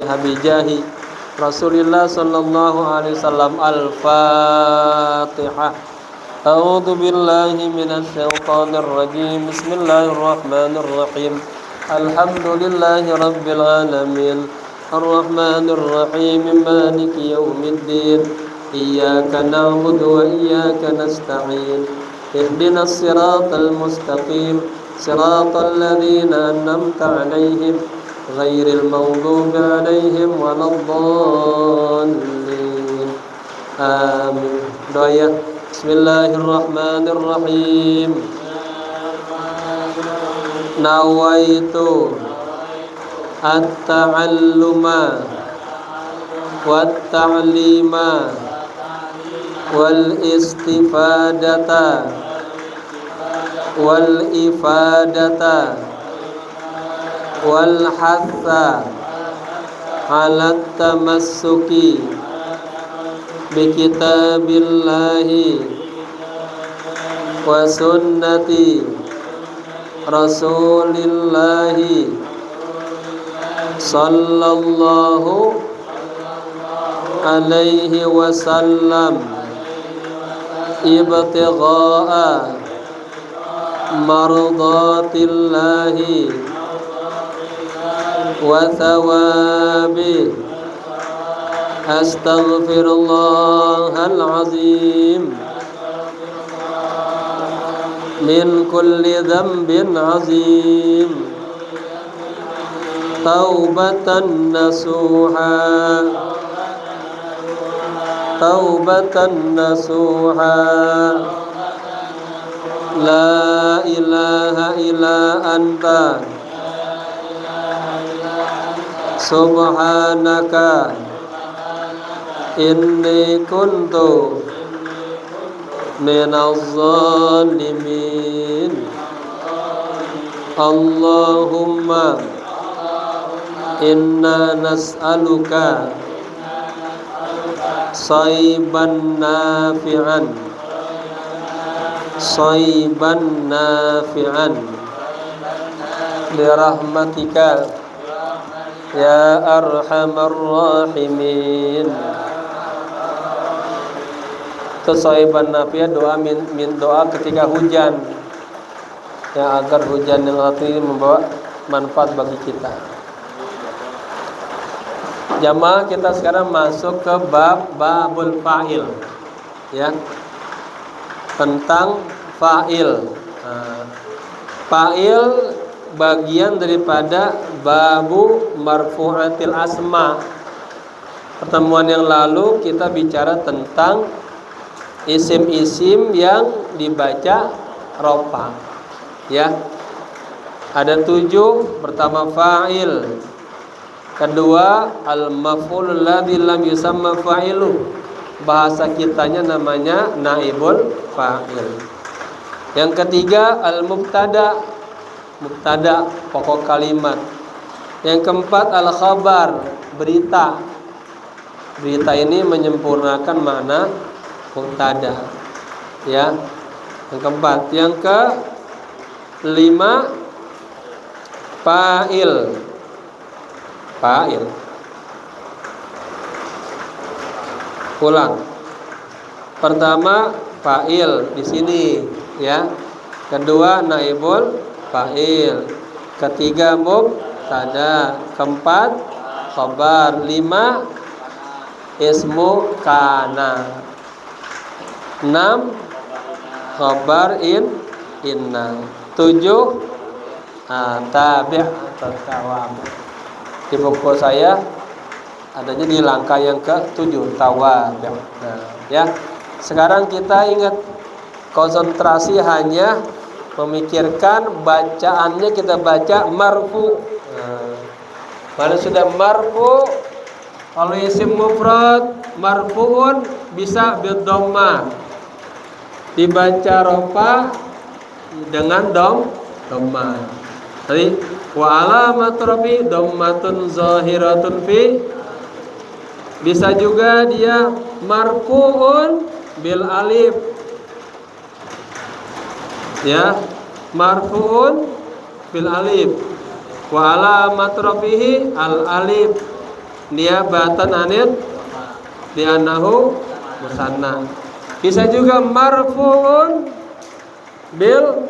Habijahi Rasulillah sallallahu alaihi wasallam. Al-Fatihah. A'udzu billahi minasy syaithanir rajim. Bismillahirrahmanirrahim. Alhamdulillahi rabbil alamin. Arrahmanir rahim. Maliki yaumiddin. Iyyaka na'budu wa iyyaka nasta'in. Ihdinas siratal mustaqim. Siratal ladzina an'amta 'alaihim ghairil maghdubi 'alaihim waladdallin. Amin. Doa ya. Bismillahirrahmanirrahim. Nawaitu at-ta'alluma wat-ta'lima wal istifadata wal ifadata wal hatha ala tamassuki bi kitabillahi wa sunnati rasulillahi sallallahu alaihi wasallam ibtigha'a mardatillahi wa thawabi. Astaghfirullahal azim min kulli dhanbin azim. Taubatan nasuha, taubatan nasuha. La ilaha illa anta subhanaka inni kuntu minaz zalimin. Allahumma inna nas'aluka sayban nafi'an, sayban nafi'an birahmatika ya arhamar rahimin. Sayban nafi'an doa min doa ketika hujan, ya, agar hujan yang satu ini membawa manfaat bagi kita. Jamaah, kita sekarang masuk ke babul fa'il, ya, tentang fa'il. Fa'il bagian daripada babu marfu'atil asma. Pertemuan yang lalu kita bicara tentang isim-isim yang dibaca rofa, ya. Ada 7. Pertama fa'il, kedua al-maf'ul ladzi lam yusamma fa'ilu, bahasa kitanya namanya naibul fa'il. Yang ketiga al-mubtada, mubtada pokok kalimat. Yang keempat al-khabar, berita. Berita ini menyempurnakan makna mubtada, ya. Yang keempat. Yang kelima fa'il. Fa'il. Ulang. Pertama fa'il di sini, ya. Kedua naibul fa'il. Ketiga mubtada. Keempat khabar. 5 ismu kana. 6 khabar inna. 7 tabi' atau tawab. Di buku saya adanya di langkah yang ke-7, tawab. Nah, ya. Sekarang kita ingat, konsentrasi hanya memikirkan bacaannya, kita baca marfu. Kalau sudah marfu, kalau isim mufrad marfuun bisa bidhammah, dibaca rofa dengan dhammah. Tadi wa alamat rafi dhammatun zahiratun fi. Bisa juga dia marfuun bil alif, ya, marfuun bil alif. Wa alamat rafihi al alif. niabatan anit li'annahu musanna. Bisa juga marfu'un bil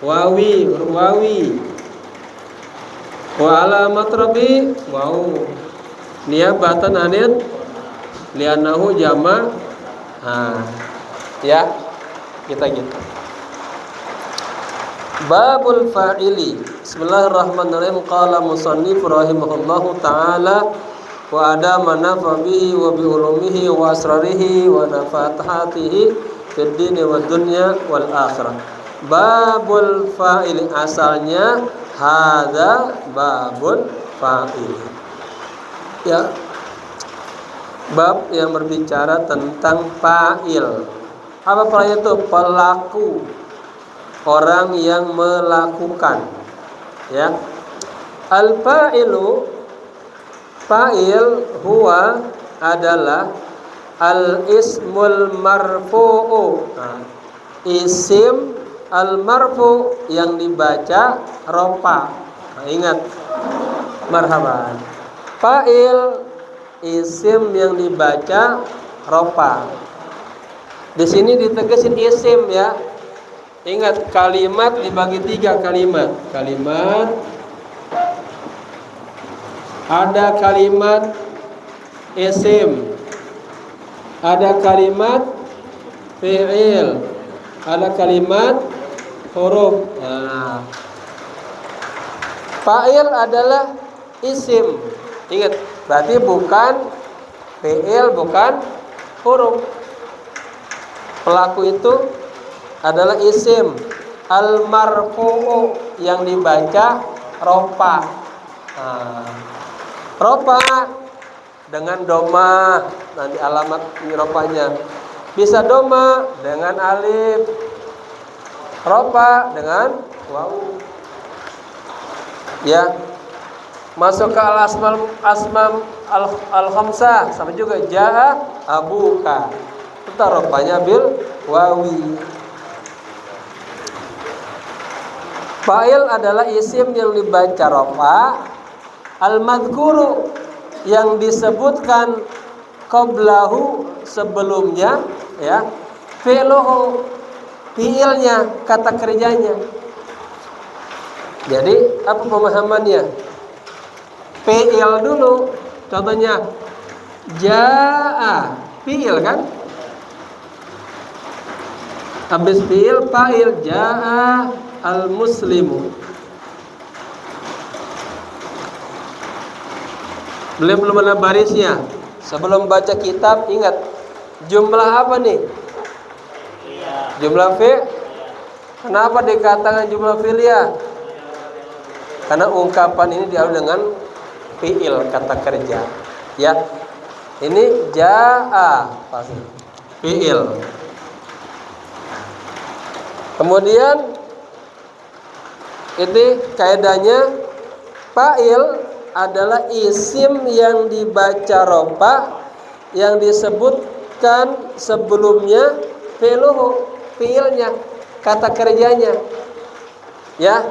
wawi, wa alamat rabi waw, niabatan anit li'annahu jama'. Ya, kita gitu. Babul fa'ili. Bismillahirrahmanirrahim. Qala musannif rahimahullahu ta'ala wa adama nafa bihi wa bi ulumihi wa asrarihi wa nafathatihi fid dini wad dunya wal akhirah. Babul fa'ili, asalnya hadza babul fa'ili. Ya. Bab yang berbicara tentang fa'il. Apa fa'il itu? Pelaku, orang yang melakukan. Ya. Al-fa'ilu, fa'il huwa adalah al-ismul marfu'u. Isim al-marfu yang dibaca rofa. Ingat, marhaban. Fa'il isim yang dibaca rofa. Di sini ditegasin isim ya. Ingat, kalimat dibagi 3 kalimat. Ada kalimat isim, ada kalimat fi'il, ada kalimat huruf. Fa'il adalah isim. Ingat, berarti bukan fi'il, bukan huruf. Pelaku itu adalah isim al-marfu'u yang dibaca rofa. Rofa dengan doma, nanti alamat rofanya. Bisa doma dengan alif, rofa dengan waw. Ya, masuk ke asmam al-khamsah sama juga jaa abuka. Tetap rofanya bil wawi. Fa'il adalah isim yang dibaca rofa, al-madhkuru yang disebutkan qablahu sebelumnya, ya, fi'luhu fi'ilnya, kata kerjanya. Jadi apa pemahamannya? Fi'il dulu, contohnya jaa, fi'il kan? Habis fi'il fa'il, jaa al-muslimu. Belum ada barisnya. Sebelum baca kitab ingat jumlah apa nih? Jumlah fi'. Kenapa dikatakan jumlah fi'liyah? Karena ungkapan ini diawali dengan fi'il, kata kerja. Ya. Ini jaa pasti fi'il. Kemudian ini kaidahnya, fa'il adalah isim yang dibaca rofa yang disebutkan sebelumnya fi'luhu, fi'ilnya, kata kerjanya. Ya,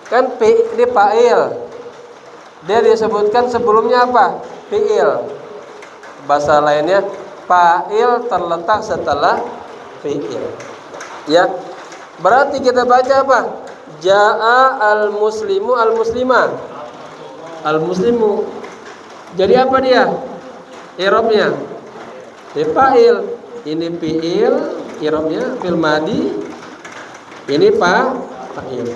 kan ini fa'il. Dia disebutkan sebelumnya apa? Fi'il. Bahasa lainnya fa'il terletak setelah fi'il. Ya. Berarti kita baca apa? Jaa al-muslimu al-muslimah. Al-muslimu. Jadi apa dia? I'rabnya fa'il. Ini fi'il, i'rabnya fi'il madi. Ini fa'il.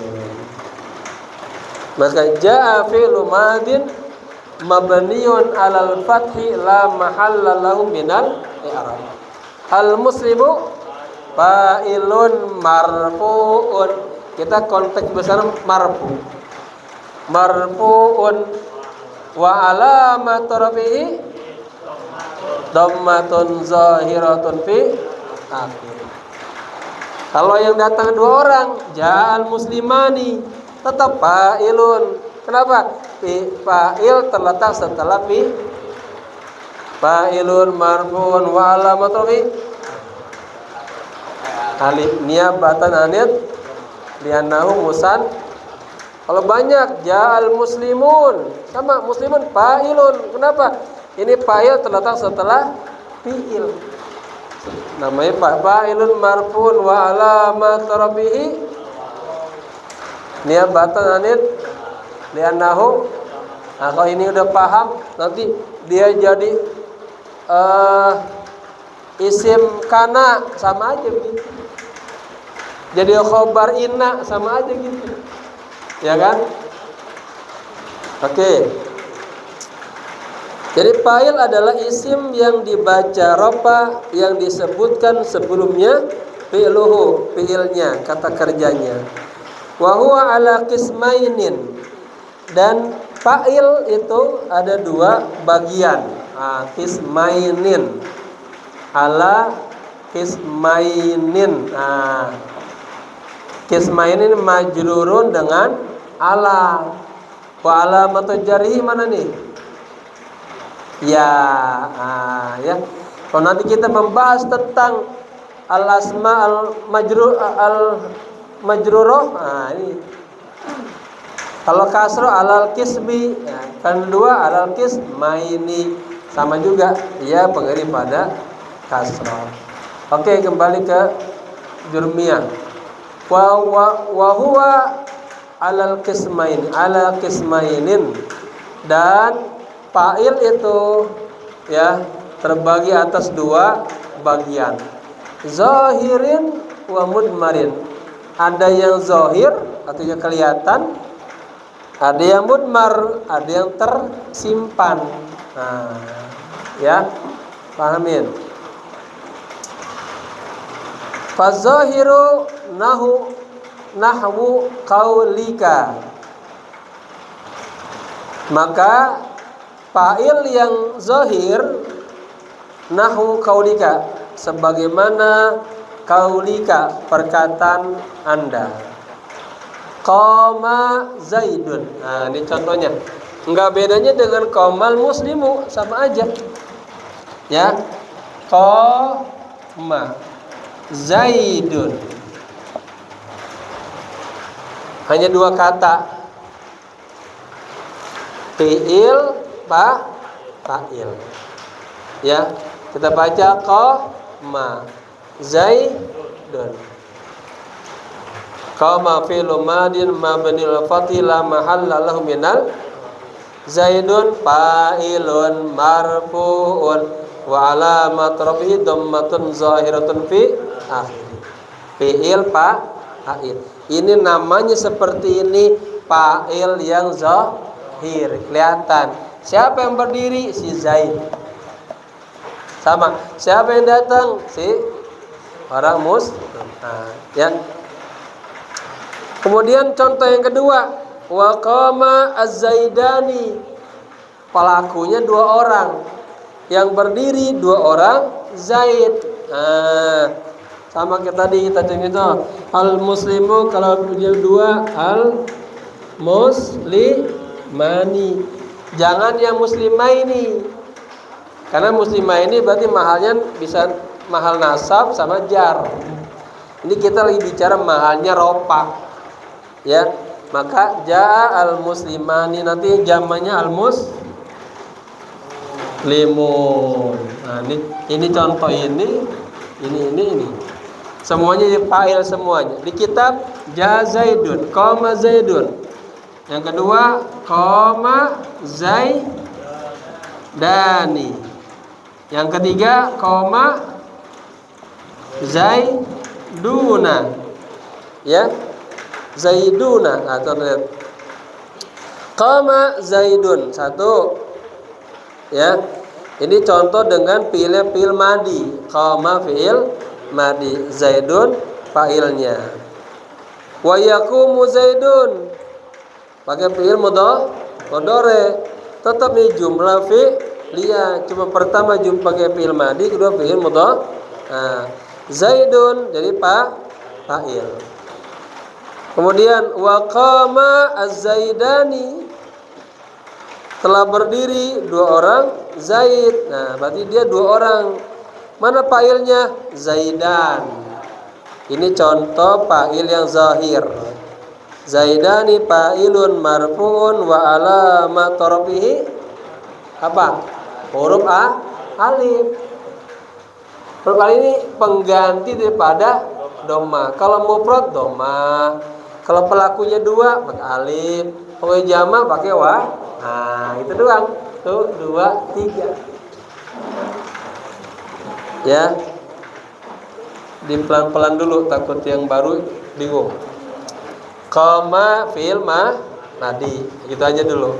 Maka jaa fi'lu madin mabniun 'alal fathi la mahalla lahu minal i'rab. Al-muslimu fa'ilun marfu'un. Kita konteks besar marfu. Marfu'un wa alamat rafi'i dhammatun zahiratun fi akhir. Kalau yang datang 2 orang, ja'al muslimani, tetap fa'ilun. Kenapa? Fa'il terletak setelah fi. Fa'ilun marfu'un wa alamat rafi'i alif niabatan anit li'annahu Kalau banyak, ja'al muslimun. Sama muslimun fa'ilun. Kenapa? Ini fa'il terletak setelah fi'il. Namanya fa'ilun marfu'un wa alamat rafihi niyabatan anil li'annahu. Nah, kalau ini udah paham, nanti dia jadi isim kana sama aja gitu. Jadi khobar inna sama aja gitu. Ya kan? Oke. Jadi fa'il adalah isim yang dibaca rofa yang disebutkan sebelumnya fi'luhu, fi'ilnya, kata kerjanya. Wa huwa ala qismainin. Dan fa'il itu ada dua bagian. Qismainin. Ala qismainin. Qismainin majrurun dengan ala. Wa alamatu jarhi mana nih? Ya. Kalau nanti kita membahas tentang al-asma al-majruroh, ini. Kalau kasroh alal kisbi, kan dua alal kismaini, sama juga, dia pengeri pada kasroh. Oke, kembali ke jurmiyah. Wa huwa alal kismainin, dan fa'il itu ya terbagi atas dua bagian, zahirin wa mudmarin. Ada yang zahir, artinya kelihatan, ada yang mudmar, ada yang tersimpan. Ya, pahamin. Fazahiru nahwu qaulika. Maka fa'il yang zahir nahwu qaulika, sebagaimana qaulika, perkataan Anda. Qama Zaidun. Nah, ini contohnya. Enggak bedanya dengan qamal muslimu, sama aja. Ya. Qama Zaidun. Hanya dua kata. Fi'il, fa'il. Ya, kita baca qama Zaidun. Qama fi'lu madin mabniul fathi la mahalla lahu minal. Zaidun fa'ilun marfu'un wa alamat rafihi dhammatun zahiratun fi akhir. Fi'il, fa'il. Ini namanya seperti ini, fa'il yang zahir, kelihatan. Siapa yang berdiri? Si Zaid. Sama. Siapa yang datang? Si orang muslim. Ya. Kemudian contoh yang kedua, wa qama az-zaidani. Pelakunya dua orang, yang berdiri dua orang, Zaid. Sama kayak tadi kita contoh, al muslimu, kalau punya dua, al muslimani. Jangan yang muslimaini, karena muslimaini berarti mahalnya bisa mahal nasab sama jar. Ini kita lagi bicara mahalnya ropa. Ya, maka jaa al muslimani, nanti jamannya al muslimun. Nah, ini contoh ini. Semuanya fa'il semuanya. Di kitab jaa Zaidun, qama Zaidun. Yang kedua qama Zaidani. Yang ketiga qama Zaiduna. Ya. Zaiduna atau qama Zaidun, satu. Ya. Ini contoh dengan fi'il madi. Qama fi'il madi, Zaidun fa'ilnya. Wa yaqumu Zaidun, pakai fi'il mudhari. Tetap nih jumlah fi'liyah, cuma pertama jumlah pakai fi'il madi, kedua fi'il mudhari. Zaidun jadi fa'il. Kemudian wa qama az-zaidani, telah berdiri dua orang Zaid. Nah, berarti dia dua orang. Mana fa'ilnya? Zaidan. Ini contoh fa'il yang zahir. Zaidani fa'ilun marfu'un wa alamat rafihi apa? Huruf alif. Huruf alif ini pengganti daripada dhamma. Kalau mufrad dhamma, kalau pelakunya dua pakai alif, kalau jamak pakai wa. Nah, itu doang. Tuh, 2, 3. Ya. Di pelan-pelan dulu, takut yang baru bingung. Qama fi'il madi. Gitu aja dulu.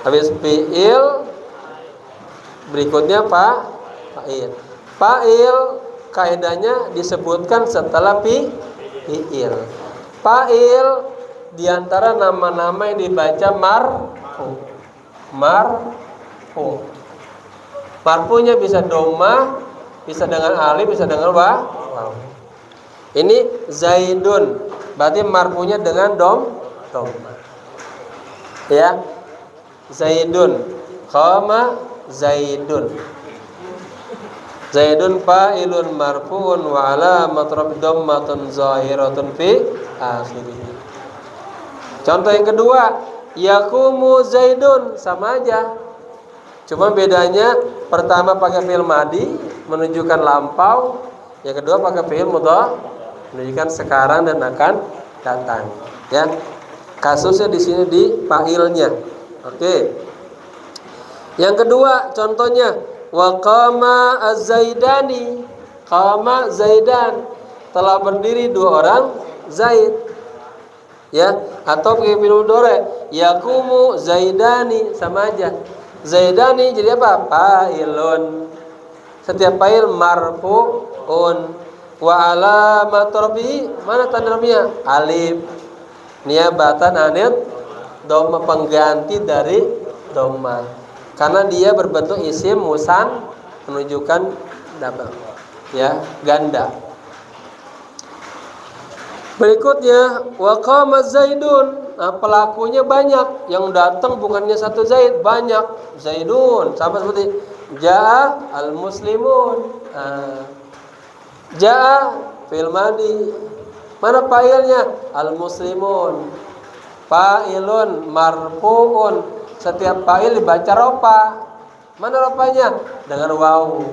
Habis fi'il berikutnya fa'il. Fa'il kaidahnya disebutkan setelah fi'il. Fa'il diantara nama-nama yang dibaca marfu. Marfunya bisa dhamma, bisa dengan alif, bisa dengan waw. Ini Zaidun, berarti marfunya dengan dhamma. Ya. Zaidun, qama Zaidun. Zaidun fa'ilun marfu'un wa alamat rafi dhammatun zahiratun fi akhirih. Contoh yang kedua, yaqumu Zaidun, sama aja. Cuma bedanya pertama pakai fi'il madi menunjukkan lampau, yang kedua pakai fi'il mudhari menunjukkan sekarang dan akan datang. Ya. Kasusnya di sini di fa'ilnya. Oke. Yang kedua contohnya wa qama az-zaidani. Qama Zaidan, telah berdiri dua orang Zaid. Ya, atau pakai fi'il mudhari yaqumu Zaidani, sama aja. Zaidani jadi apa? Fa'ilun. Setiap fa'il marfu'un wa alamat rafihi, mana tanda rafinya? Alif. Niabatan anil dhamma, pengganti dari dhamma. Karena dia berbentuk isim musan menunjukkan double. Ya, ganda. Berikutnya wa qama Zaidun. Nah, pelakunya banyak, yang datang bukannya satu Zaid, banyak Zaidun. Sama seperti jaa al-muslimun. Jaa fi'il madi. Mana fa'ilnya? Al-muslimun. Fa'ilun marfu'un. Setiap fa'il dibaca rofa. Mana rofanya? Dengan waw.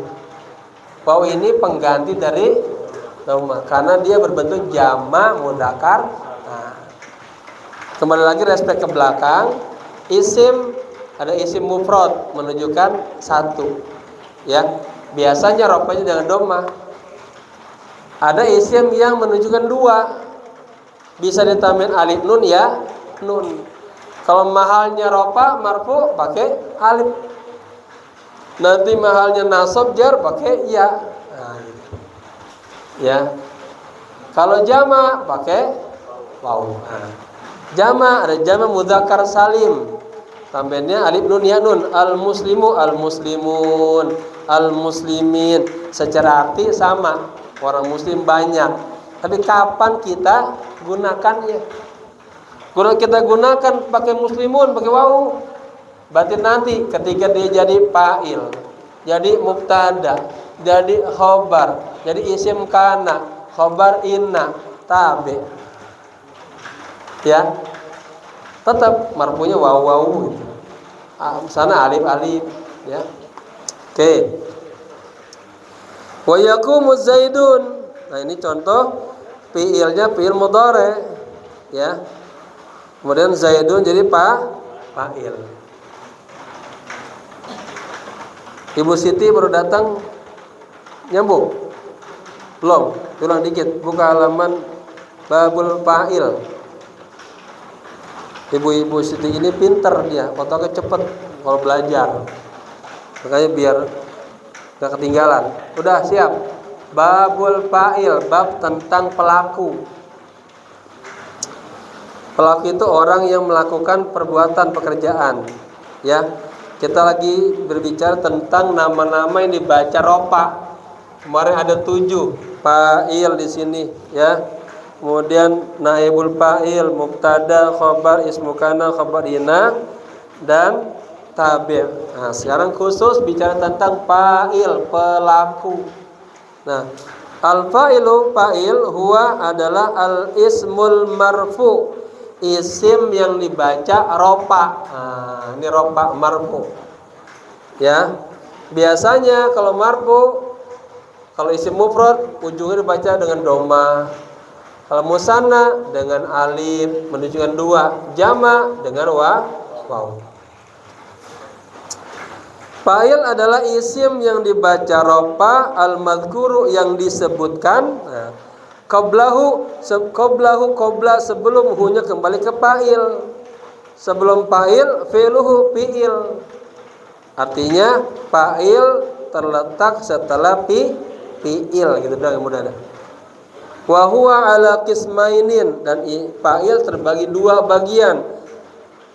Waw ini pengganti dari dhamma karena dia berbentuk jamak mudzakkar. Kembali lagi respek ke belakang. Isim, ada isim mufrad menunjukkan satu. Ya, biasanya rofanya dengan dhamma. Ada isim yang menunjukkan dua. Bisa ditambahin alif nun ya, nun. Kalau mahalnya rofa marfu pakai alif. Nanti mahalnya nasab jar pakai ya. Nah, gitu. Ya. Kalau jama pakai waw. Nah. Jama, ada jama mudzakkar salim. Tambahannya alif nun ya nun. Al muslimu al muslimun, al muslimin. Secara arti sama. Orang muslim banyak. Tapi kapan kita gunakannya? Kalau kita gunakan pakai muslimun, pakai waw, berarti nanti ketika dia jadi fa'il, jadi mubtada, jadi khobar, jadi isim kana, khobar inna, tabi. Ya, tetap marfunya waw gitu. Sana alif ya. Oke. Wa yaqumu Zaidun. Nah, ini contoh fi'ilnya fi'il mudhari ya. Kemudian Zaidun jadi fa'il. Ibu Siti baru datang, nyambung? Belum? Ulang dikit, buka halaman babul fa'il. Ibu Siti ini pinter dia, otaknya cepet kalau belajar. Makanya biar gak ketinggalan. Udah siap? Babul fa'il, bab tentang pelaku. Pelaku itu orang yang melakukan perbuatan pekerjaan. Ya, kita lagi berbicara tentang nama-nama yang dibaca rofa. Kemarin ada 7 fa'il di sini, ya. Kemudian naibul fa'il, mubtada, khabar, ismu kana, khabar ina, dan tabi'. Nah, sekarang khusus bicara tentang fa'il, pelaku. Nah, Al-fa'ilu fa'il huwa adalah al-ismul marfu, isim yang dibaca rofa. Nah, ini rofa marfu. Ya. Biasanya kalau marfu, kalau isim mufrad ujungnya dibaca dengan doma. Kalau musanna dengan alif menunjukkan dua, jama dengan waw. Fa'il adalah isim yang dibaca rofa al-madhkuru yang disebutkan. Nah, qabla sebelum hunya kembali ke fa'il. Sebelum fa'il fi'luhu fi'il. Artinya fa'il terletak setelah fi'il gitu dong, mudah. Wa huwa ala qismainin, dan fa'il terbagi dua bagian.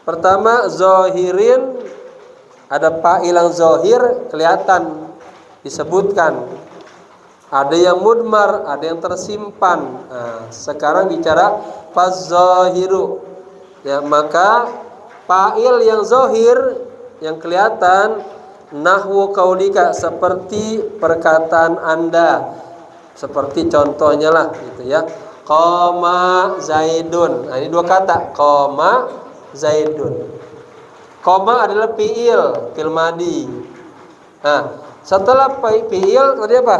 Pertama zahirin, ada fa'il yang zahir kelihatan disebutkan. Ada yang mudmar, ada yang tersimpan. Nah, sekarang bicara faz-zahiru. Ya, maka fa'il yang zahir yang kelihatan nahwu qaulika, seperti perkataan Anda. Seperti contohnya lah gitu ya. Qama Zaidun. Nah, ini dua kata, qama Zaidun. Qama adalah fi'il madi. Nah, setelah fi'il tadi apa?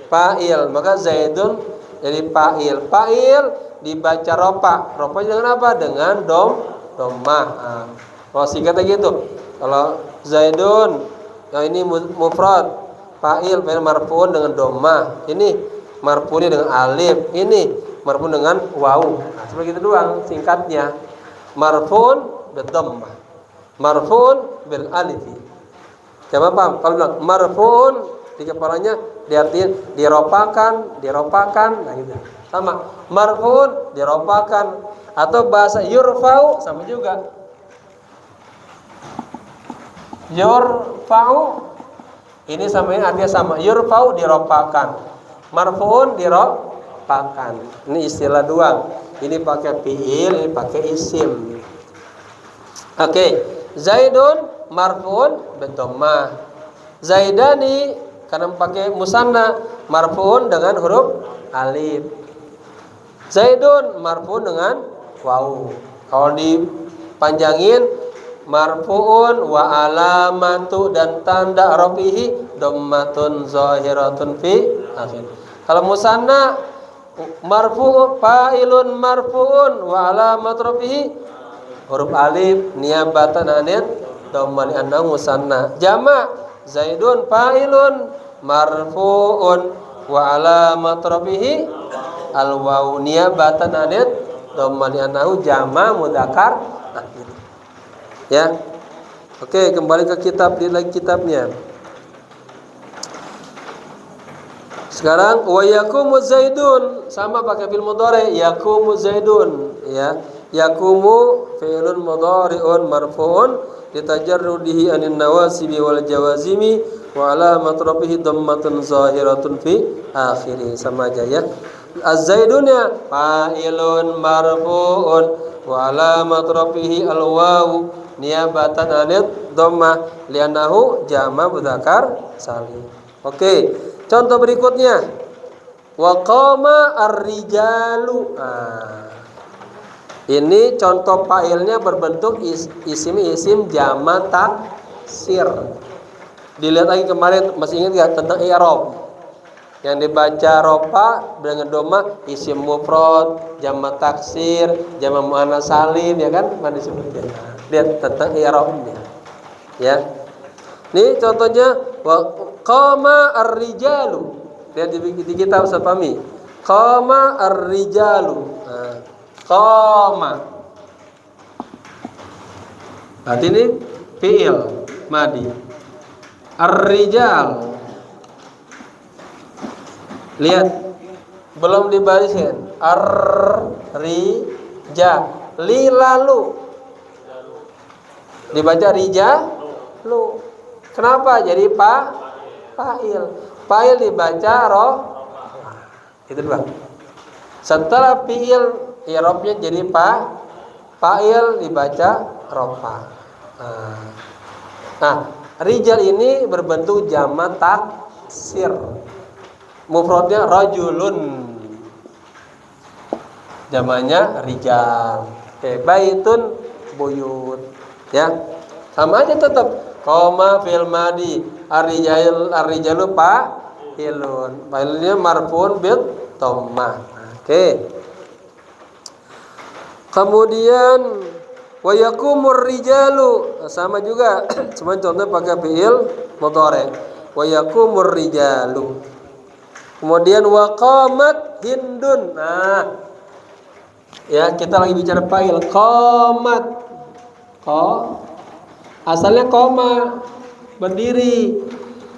Fa'il. Maka Zaidun jadi fa'il. Fa'il dibaca rofa. Rofanya dengan apa? Dengan dhammah. Nah, kalau singkatnya gitu. Kalau Zaidun, yang ini mufrad, fa'il marfu'un dengan dhammah. Ini marfu'nya dengan alif. Ini marfu' dengan waw. Nah, seperti itu doang singkatnya. Marfu'un bil dhammah, marfu'un bil alif. Coba paham? Kalau bilang marfu'un di kepalanya diartikan diropakan, nah gitu. Sama marfu'un diropakan, atau bahasa yurfa'u sama juga. Yurfa'u ini sama ini artinya sama. Yurfa'u diropakan, marfu'un diropakan. Ini istilah doang. Ini pakai fi'il, ini pakai isim. Oke. Zaidun marfu'un bidhammah. Zaidani karena pakai musanna, marfu'un dengan huruf alif. Zaidun marfu'un dengan waw. Kalau dipanjangin, marfu'un wa alamatu, dan tanda rafihi dhammatun zahiratun fi akhir. Kalau musanna, marfu' fa'ilun marfu'un wa alamat rafihi huruf alif niyabatan anil dhammah li'annahu musanna. Jama' Zaidun fa'ilun marfu'un wa alamat rafihi al waw niyabatan anil dhammah li'annahu jama' mudzakkar. Ya. Oke, kembali ke kitab, lihat lagi kitabnya. Sekarang wa yakumu Zaidun, sama pakai fi'il mudhari, yakumu Zaidun, ya. Yakumu fi'lun mudhari'un marfu'un litajarrudihi anin nawasibi wal jawazimi wa alamat rafihi dhammatun zahiratun fi akhiri. Sama aja ya. Az-Zaidunnya fa'ilun marfu'un wa alamat rafihi al-wawu niyabatan anid dhammah li'annahu jama' mudzakkar salim. Oke, contoh berikutnya. Wa qama ar-rijalu. Ini contoh fa'ilnya berbentuk isim jama' taksir. Dilihat lagi kemarin, masih ingat enggak tentang i'rab? Yang dibaca rofa dengan dhammah isim mufrad, jama' taksir, jama' muannats salim, ya kan? Mana disebutnya? Lihat tentang i'rabnya. Ya. Ini contohnya wa qama ar-rijalu. Lihat di kitab Ustaz Fahmi. Qama ar-rijalu. Qama. Berarti ini fi'il madi. Ar-rijal. Lihat, belum dibarisin. Ar-rijal. Li lalu. Dibaca rijalu. Kenapa jadi fa'il? Fa'il dibaca itu dua. Setelah fi'il i'rabnya jadi fa'il dibaca rofa. Nah, rijal ini berbentuk jama' taksir. Mufradnya rajulun, jamannya rijal. Oke, baitun buyut. Ya. Sama aja tetap. Koma fil madi ar-rijalu fa'ilun. Fa'ilnya marfu'un bil dhammah. Oke. Kemudian wa yakumur rijalu, sama juga. Cuma contohnya pakai fi'il mudhari. Wa yakumur rijalu. Kemudian wa qamat hindun. Nah, ya kita lagi bicara fa'il qamat. Asalnya koma, berdiri.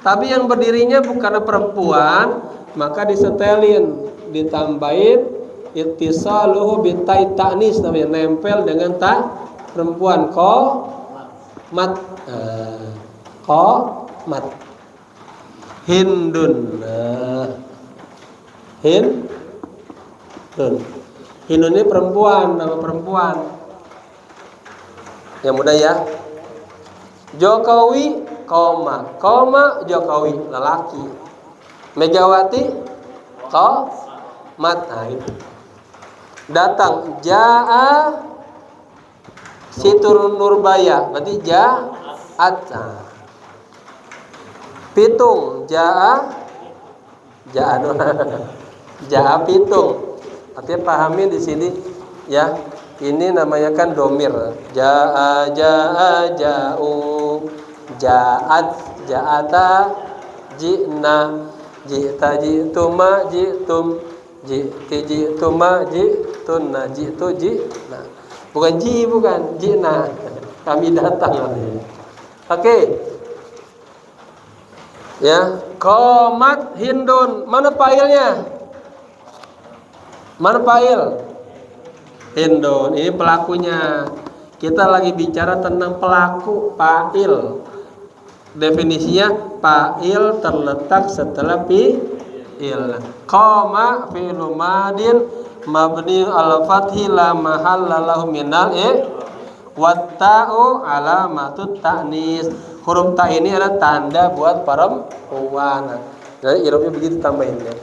Tapi yang berdirinya bukan perempuan, maka disetelin, ditambahin ittisaluhu bitai ta'nis, namanya nempel dengan ta perempuan, qamat. Qamat. Hindun. Hindun. Hindun ini perempuan, nama perempuan. Yang mudah ya. Jokowi, koma Jokowi, lelaki. Megawati, qamat. Nah, itu. Datang, jaa Situr Nurbaya, berarti ja'at. Nah. Pitung, jaa pitung. Artinya pahami di sini ya. Ini namanya kan domir. Jaa ja'u, ja'at ja'ata, ji'na ji'ta ji'tuma ji'tum, ji'ti ji'tuma ji'tunna, ji'tu ji'na. Bukan ji'na. Kami datang. Oke. Ya, qamat hindun. Mana fa'ilnya? Mana fa'il? Hindun, ini pelakunya. Kita lagi bicara tentang pelaku, fa'il. Definisinya fa'il terletak setelah fi'il. Qama fi'lu madin mabni al-fathi la mahalla lahu minal watta'u alamatut ta'nis. Huruf ta ini adalah tanda buat perempuan. Jadi irobnya begitu tambahin ya.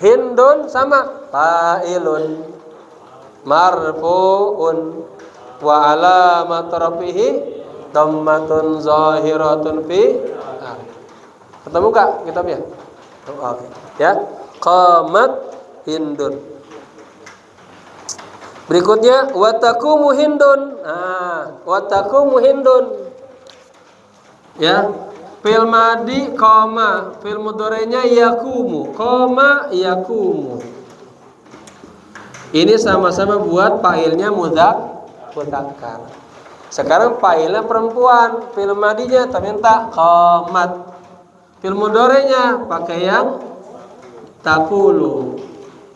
Hindun sama fa'ilun marfu'un wa alamat rafihi dhammatun zahiratun fi. Ketemu enggak kitabnya? Oke. Ya. Qamat hindun. Berikutnya wa taqumu hindun. Wa taqumu hindun. Ya. Fil madi qama, fil mudhari'nya yaqumu, qama yaqumu. Ini sama-sama buat fa'ilnya mudzakkar. Sekarang fa'ilnya perempuan, fil madinya minta qamat. Fil mudhari'nya pakai yang taqulu.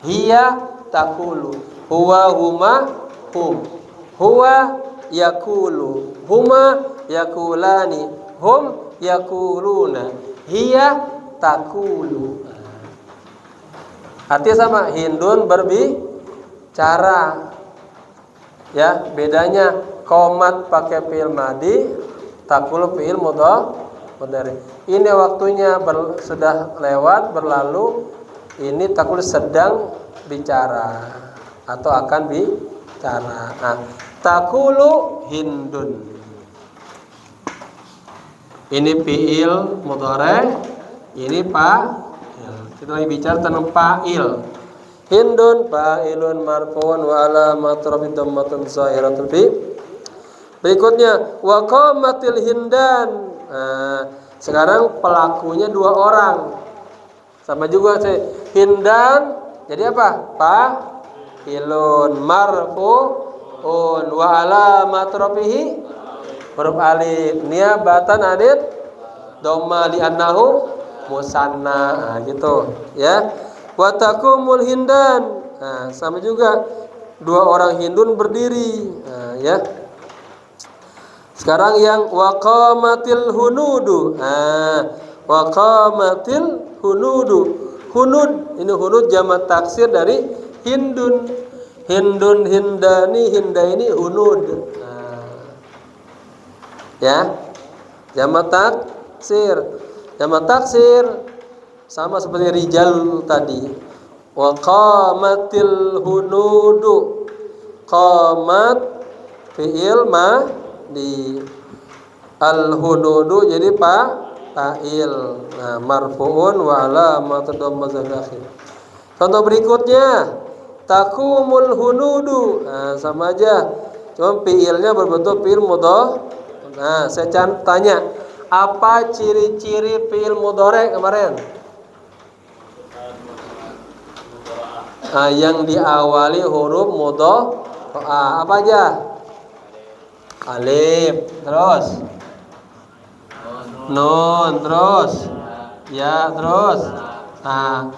Hiya taqulu. Huwa huma hum. Huwa yaqulu. Huma yaqulani. Hum yaquluna. Hiya taqulu. Artinya sama, hindun berbicara. Ya, bedanya qomat pakai fi'il madi, taqulu fi'il mudhari. Ini waktunya sudah lewat, berlalu. Ini taqulu sedang bicara atau akan bicara. Nah, taqulu hindun. Ini fi'il mudhari, ini fa'il. Kita lagi bicara tentang fa'il. Hindun fa'ilun marfu'un wa alamat rafi dhammatun zahiratun fi. Berikutnya wa qamatil hindan. Sekarang pelakunya dua orang. Sama juga hindan jadi apa? Fa'ilun marfu'un wa alamat rafihi huruf alif niabatan anit dhamma li annahu musanna. Gitu ya. Wa taqumul hindan. Sama juga dua orang hindun berdiri. Ya. Sekarang yang wa qamatil hunudu. Wa qamatil hunudu. Hunud, ini hunud jamak taksir dari hindun. Hindun, hindani, hindaini, hunud. Ya. Jamak taksir. Jamak taksir sama seperti rijal tadi. Wa qamatil hunudu. Qamat fi'il di al hunudu jadi fa'il. Nah, marfu'un wa alamatu dhammah akhir. Contoh berikutnya takumul hunudu. Nah, sama aja. Cuma fi'ilnya berbentuk fi'il mudhari'. Nah, saya tanya, apa ciri-ciri fi'il mudhari' kemarin? Yang diawali huruf mudhari'. Apa aja? Alif, terus nun, terus ya, terus. Nah,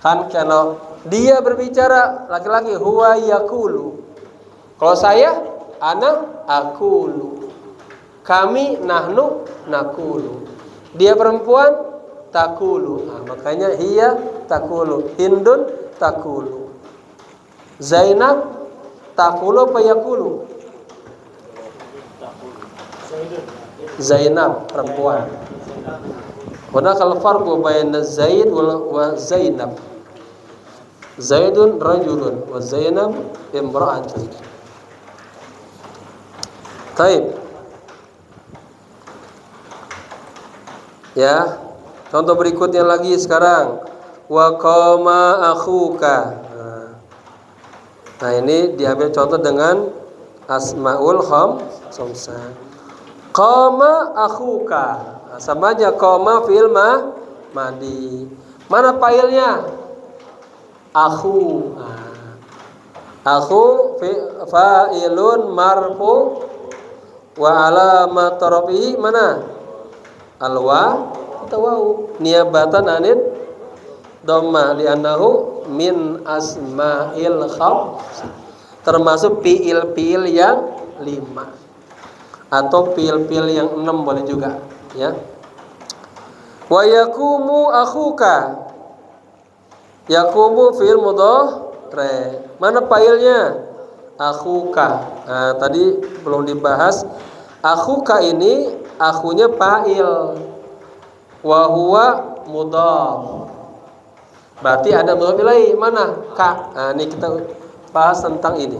kan kalau dia berbicara laki-laki huwa yakulu. Kalau saya ana akulu. Kami nahnu nakulu. Dia perempuan takulu. Nah, makanya hiya takulu, Hindun takulu. Zainab takulu apa yakulu? Zainab perempuan. Hunakal farqu baina Zaid wa Zainab. Zaidun rajulun wa Zainab imra'atun. Taib. Ya, contoh berikutnya lagi sekarang. Wa qama akhuka. Nah, ini diambil contoh dengan asmaul khamsah. Qama akhuka. Nah, sama aja qama fi'il madi. Mana fa'ilnya? Akhu. Akhu fa'ilun marfu wa alamat rafi'i mana? Alwa atau waw niyabatan anid dhamma li'annahu min asma'il khamsah, termasuk fiil-fiil yang 5 atau fiil-fiil yang 6 boleh juga ya. Wa yakumu akhuka. Yakumu fiil mudhari'. Mana fa'ilnya? Akhuka. Nah, tadi belum dibahas. Akhuka ini akhunya fa'il wa huwa mudhaf. Berarti ada mudhaf ilaih. Mana? Ka. Nah, ini kita bahas tentang ini.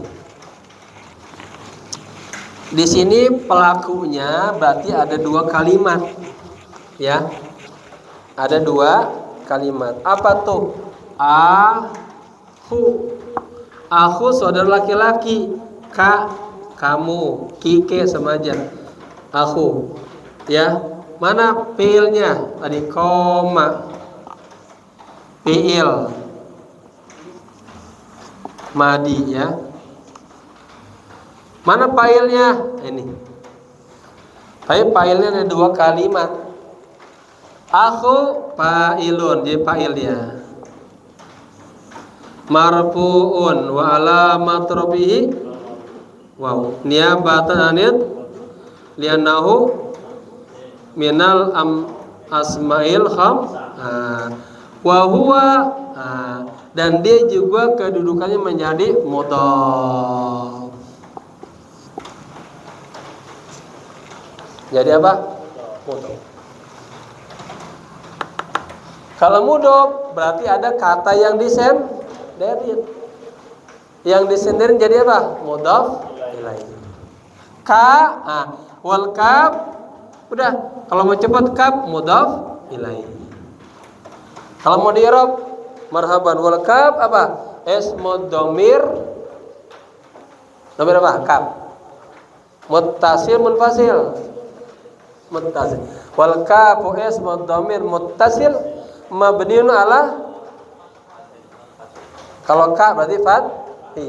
Di sini pelakunya berarti ada 2 kalimat. Ya. Ada 2 kalimat. Apa tuh? Akhu. Akhu saudara laki-laki. Ka kamu. Kike sama aja. Akhu. Ya, mana fiilnya? Tadi koma. Fiil madi ya. Mana failnya? Ini. Failnya ada 2 kalimat. Akhu failun, jadi failnya. Marfu'un wa alamat rafihi waw niyabatan anid li'annahu minal asma'il wa huwa dan dia juga kedudukannya menjadi mudhaf. Jadi apa? Mudhaf. Kalau mudhaf berarti ada kata yang disenderin. Yang disenderin jadi apa? Mudhaf ilaih. Ka, wal kaf. Udah, kalau mau cepat kaf mudhaf ilaih. Kalau mau di-i'rab marhaban wal kaf apa? Ismud dhamir. Dhamir apa? Kaf. Muttasil munfasil. Muttasil. Wal kafu ismud dhamir muttasil mabniun ala. Kalau ka berarti fathi.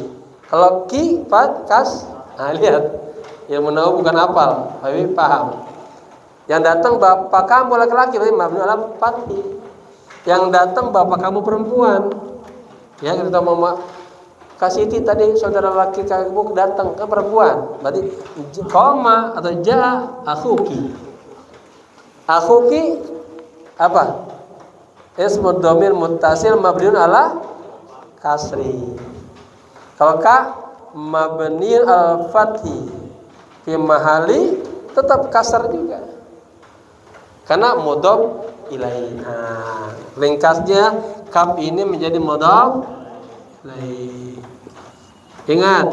Kalau ki kas. Nah, lihat. Yang menahu bukan hafal, tapi paham. Yang datang bapak kamu laki-laki berarti mabniun ala fathi. Yang datang bapak kamu perempuan. Ya, kita mau Kasiti tadi saudara laki kamu datang ke perempuan. Berarti koma atau jaa akhuki. Akhuki apa? Ismud dhamir muttasil mabniun ala kasri. Kalau ka mabni al fathi fi mahali tetap kasar juga. Karena mudhaf ilaihi. Nah, ringkasnya kaf ini menjadi mudhaf ilaihi. Ingat,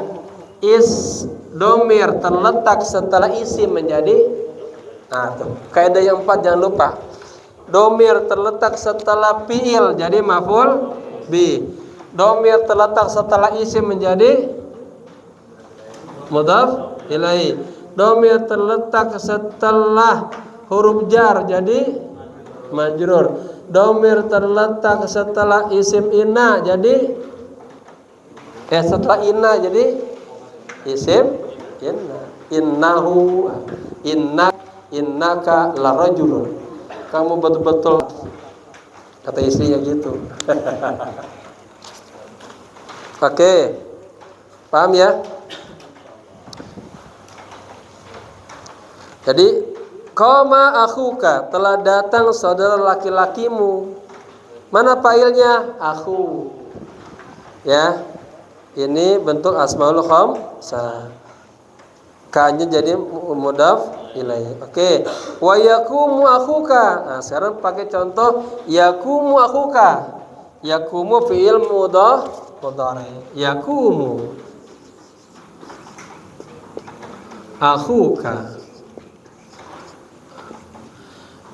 domir terletak setelah isim menjadi, nah tuh kaidah yang 4 jangan lupa. Domir terletak setelah fiil jadi maf'ul bi. Domir terletak setelah isim menjadi mudhaf ilaihi. Domir terletak setelah huruf jar jadi majrur. Domir terletak setelah isim inna jadi setelah inna jadi isim inna. Innahu, innaka larajulun. Kamu betul-betul, kata istrinya gitu. Oke, paham ya? Jadi qama akhuka, telah datang saudara laki-lakimu. Mana fa'ilnya? Akhu. Ya. Ini bentuk asmaul khamsah. Ka-nya jadi mudhaf ilaihi. Oke. Wa yakumu akhuka. Nah, sekarang pakai contoh yakumu akhuka. Yakumu fi'il mudhaf mudhari. Yakumu akhuka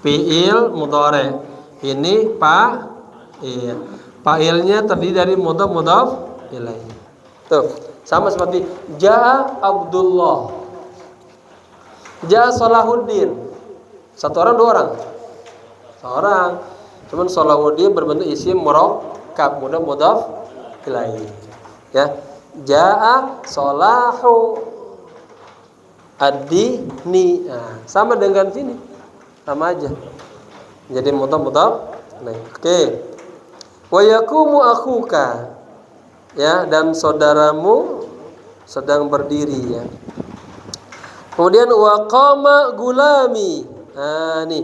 fi'il mudhari. Ini fa'il. Fa'ilnya terdiri dari mudhaf ilaihi. Tuh, sama seperti Ja'a Abdullah, Ja'a Salahuddin. Satu orang, dua orang? Seorang. Cuman Salahuddin berbentuk isim murakkab, mudhaf ilaihi. Ya. Ja'a Salahu ad-dini. Nah, sama dengan sini. Sama aja. Jadi mudhaf. Nah, oke. Wa yakumu akhuka. Ya, dan saudaramu sedang berdiri ya. Kemudian wa qama gulami. Nah, nih.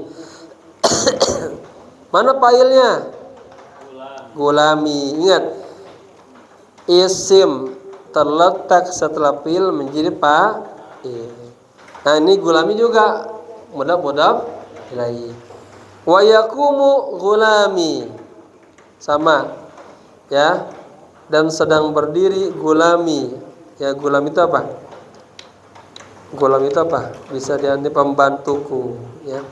Mana fa'ilnya? Gulami. Ingat, isim terletak setelah fi'il menjadi fa'il. Nah, ini gulami juga mudhaf ilaihi. Wa yakumu gulami. Sama. Ya. Dan sedang berdiri gulami. Ya, gulam itu apa? Gulam itu apa? Bisa diartikan pembantuku, ya.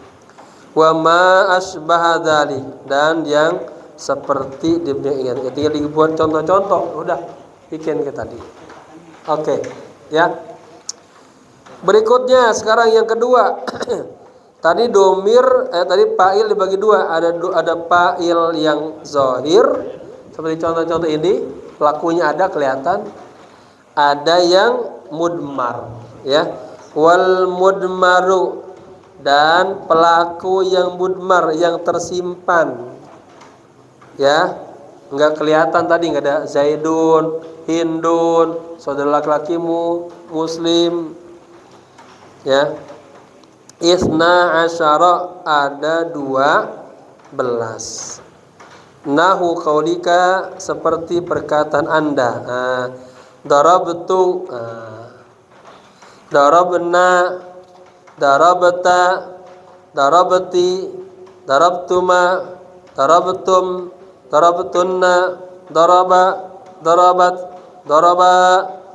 Wa ma asbaha dzalik, dan yang seperti demikian. Ketika dibuat contoh-contoh, udah bikin ke tadi. Oke, ya. Berikutnya sekarang yang kedua. Tadi domir, tadi fa'il dibagi dua. Ada fa'il yang zahir seperti contoh-contoh ini. Pelakunya ada kelihatan, ada yang mudmar, ya. Wal mudmaru, dan pelaku yang mudmar yang tersimpan, ya, nggak kelihatan tadi, nggak ada Zaidun, Hindun, saudara laki-lakimu, Muslim, ya. Isna asyara, ada 12. Nahu qaulika, seperti perkataan Anda. Darabtu, darabna, darabta, darabti, darabtuma, darabtum, darabtunna, daraba, darabat, daraba,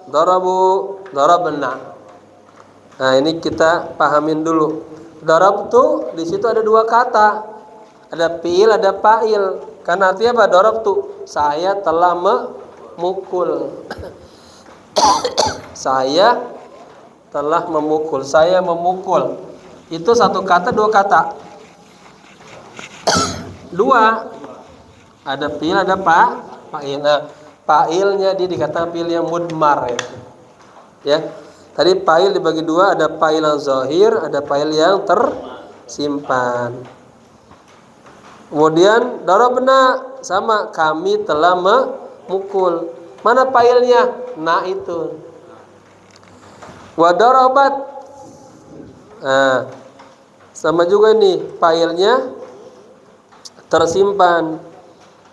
darabu, darabna. Nah, ini kita pahamin dulu. Darabtu, di situ ada dua kata. Ada fi'il, ada fa'il. Karena artinya apa? Darabtu, saya telah memukul. Saya telah memukul. Saya memukul. Itu satu kata, dua kata. Dua. Ada fi'il, ada fa'il. Nah, fa'ilnya dia dikatakan fi'il yang mudmar, ya. Tadi fa'il dibagi dua, ada fa'il yang zahir, ada fa'il yang tersimpan. Kemudian darabna, sama, kami telah memukul. Mana fa'ilnya? Na itu. Wa darabat. Nah, sama juga nih, fa'ilnya tersimpan.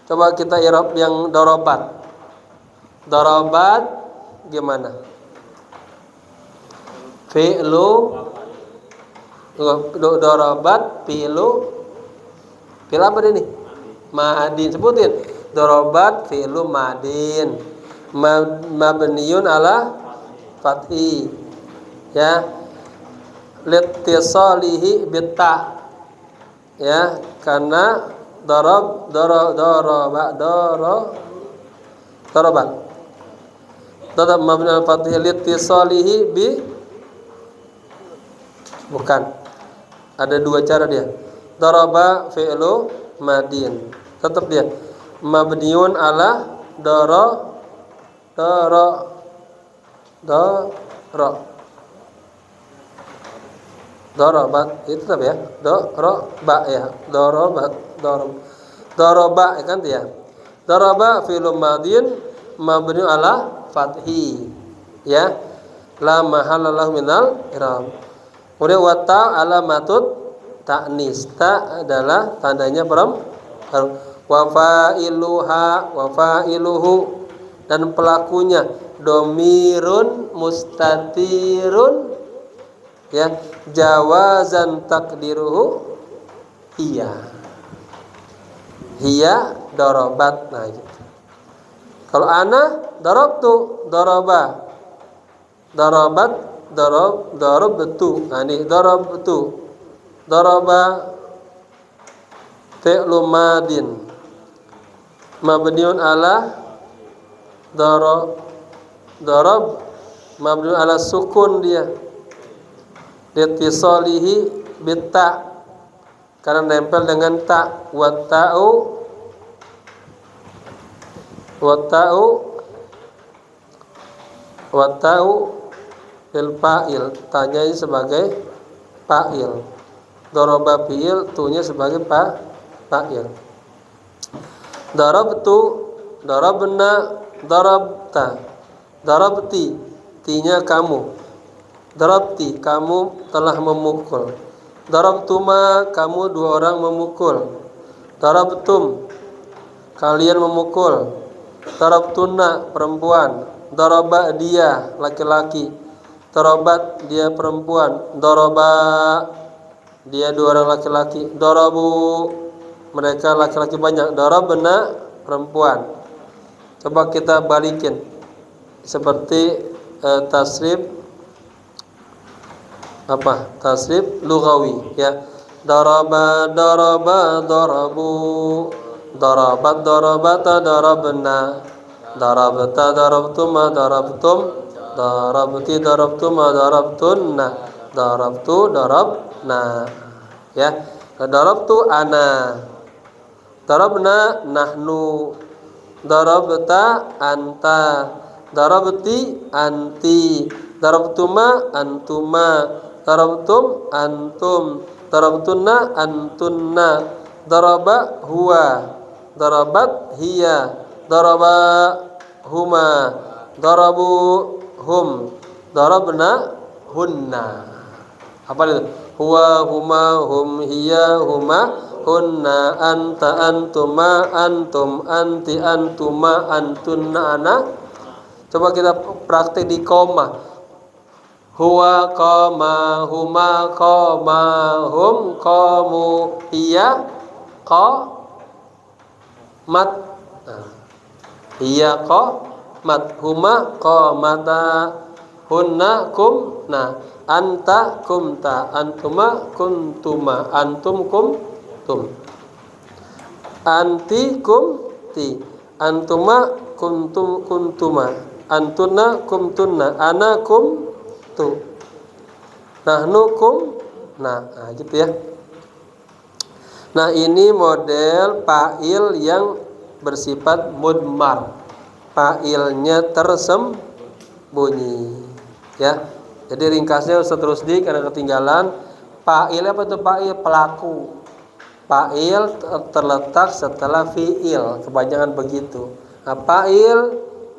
Coba kita i'rab yang darabat. Darabat gimana? Fi'lu, darabat fi'lu Fi'il apa ini? Madin. Sebutin. Dorobat fi'lu madin. Mabniyun ala fathi. Ya. Litisalihi bitta. Ya, karena dorobat. Dorobat mabni ala fathi litisalihi bi. Bukan. Ada dua cara dia. Daraba fi'lu madin. Tetap dia mabniun ala darabat itu tetap ya. Daraba ya. Daraba kan dia. Daraba fi'lu madin mabniun ala fathi. Ya. La mahalla lahu minal i'rab. Kemudian wata alamatut ta'nis. Ta adalah tandanya perempuan. Wa fa'iluhu dan pelakunya domirun mustatirun ya jawazan takdiruhu hiya dorobat. Nah gitu. Kalau ana darabtu dorobat darabtu. Nah ini daraba fi'lu madin mabniun ala darab mabniun ala sukun dia litisalihi bitta karena nempel dengan ta wa ta'u fil fa'il, tanya sebagai fa'il. Daraba fi'il, tunya sebagai fa'il. Darabtu, darabna, darabta. Darabti, tinya kamu. Darabti, kamu telah memukul. Darabtuma, kamu dua orang memukul. Darabtum, kalian memukul. Darabtunna, perempuan. Daraba dia, laki-laki. Darabat dia perempuan. Daraba dia dua orang laki-laki. Darabu mereka laki-laki banyak. Darabna perempuan. Coba kita balikin seperti tasrif tasrif lughawi ya. Daraba darabu. Darabat darabata darabna. Darabta darabtuma darabtum. Darabti darabtuma darabtunna. Darabtu darabna ya. Darabtu ana. Darabna nahnu. Darabta anta. Darabti anti. Darabtuma antuma. Darabtum antum. Darabtunna antunna. Daraba huwa. Darabat hiya. Daraba huma. Darabu hum. Darabna hunna. Apa itu? Huwa huma hum hiya huma hunna anta antuma antum anti antuma antunna ana. Coba kita praktik di koma. Huwa qama huma qama hum qamu hiya qamat. Hiya qamat huma qamata hunna kumna anta kumta antuma kuntuma antum kumtum anti kumti antuma kuntum kuntuma antunna kumtunna ana kumtu nahnu kumna. Nah gitu ya. Nah ini model fa'il yang bersifat mudmar, fa'ilnya tersembunyi ya. Jadi ringkasnya Ustaz Rusdi karena ketinggalan, fa'il apa itu fa'il? Pelaku. Fa'il terletak setelah fi'il, kebanyakan begitu. Nah fa'il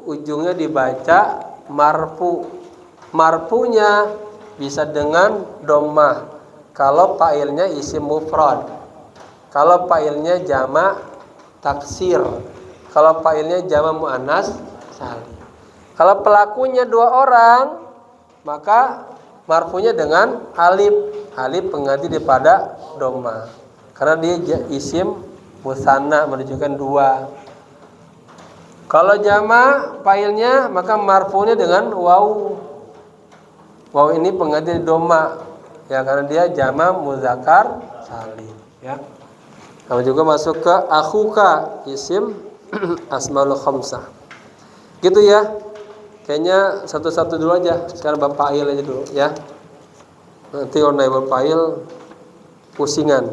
ujungnya dibaca marfu. Marfunya bisa dengan dhammah kalau fa'ilnya isim mufrad. Kalau fa'ilnya jamak taksir. Kalau fa'ilnya jamak muannas salim. Kalau pelakunya dua orang, maka marfunya dengan alif. Alif pengganti daripada dhammah. Karena dia isim musanna menunjukkan dua. Kalau jama fa'ilnya maka marfu'nya dengan waw. Waw ini pengganti doma. Ya karena dia jama muzakkar salim, ya. Kamu juga masuk ke akhuka, isim asmaul khamsah. Gitu ya. Kayaknya satu-satu dulu aja. Sekarang bab fa'il aja dulu, ya. Nanti kalau naik bab fa'il pusingan.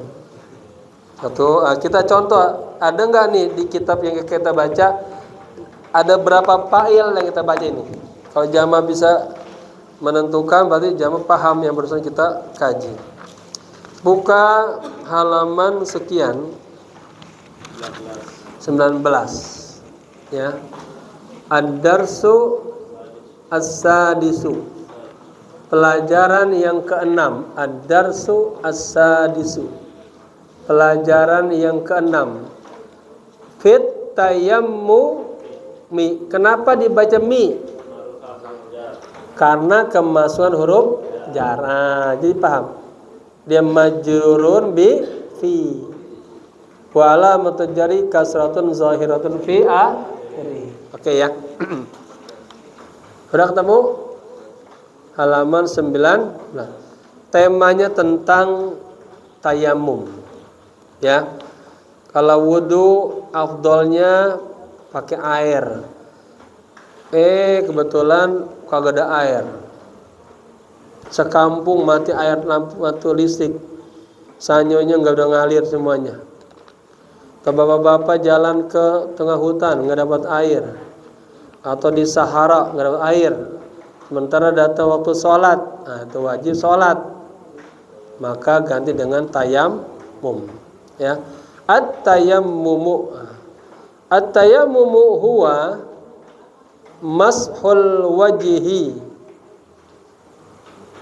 Kita contoh, ada nggak nih di kitab yang kita baca ada berapa fa'il yang kita baca ini? Kalau jama bisa menentukan, berarti jama paham yang barusan kita kaji. Buka halaman sekian 19, ya. Ad-darsu as-sadisu, pelajaran yang keenam. Ad-darsu as-sadisu, pelajaran yang keenam. Fit tayammumi, kenapa dibaca mi? Karena kemasukan huruf jar. Jadi paham. Dia majrurun bi fi. Wa alamatu jari kasratun zahiratun fi akhirih. Oke ya. Sudah ketemu? Halaman 9. Temanya tentang tayamum. Ya. Kalau wudu afdolnya pakai air. Kebetulan kagak ada air. Sekampung mati air, lampu mati listrik. Sanyonya nggak udah ngalir semuanya. Atau bapak-bapak jalan ke tengah hutan nggak dapat air, atau di Sahara nggak dapat air. Sementara datang waktu sholat, itu wajib sholat. Maka ganti dengan tayammum. Ya, at-tayammumu. At-tayammumu huwa mashul wajhi.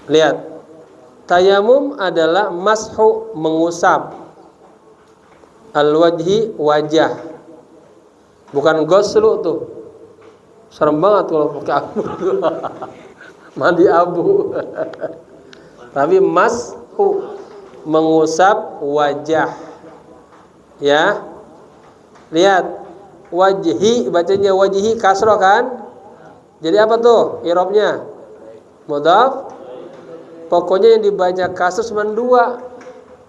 Lihat, tayamum adalah mashu, mengusap, al-wajhi, wajah, bukan goslu tuh. Serem banget kalau pakai abu. Mandi abu. Tapi mashu, mengusap wajah, ya. Lihat, wajhi bacanya wajhi kasroh kan? Jadi apa tuh i'rabnya? Mudhaf. Pokoknya yang dibaca kasroh cuma dua.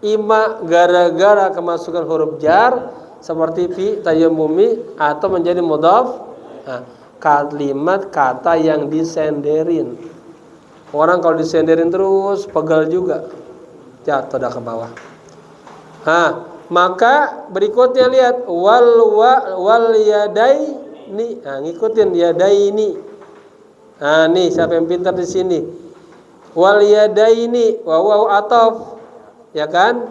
Ima gara-gara kemasukan huruf jar seperti fi tayammumi, atau menjadi mudhaf. Kalimat kata yang disenderin. Orang kalau disenderin terus pegal juga, jatuh dah ke bawah. Maka berikutnya lihat wal yadaini. Ngikutin yadaini. Nih siapa yang pintar di sini? Wal yadaini waw ataf, ya kan?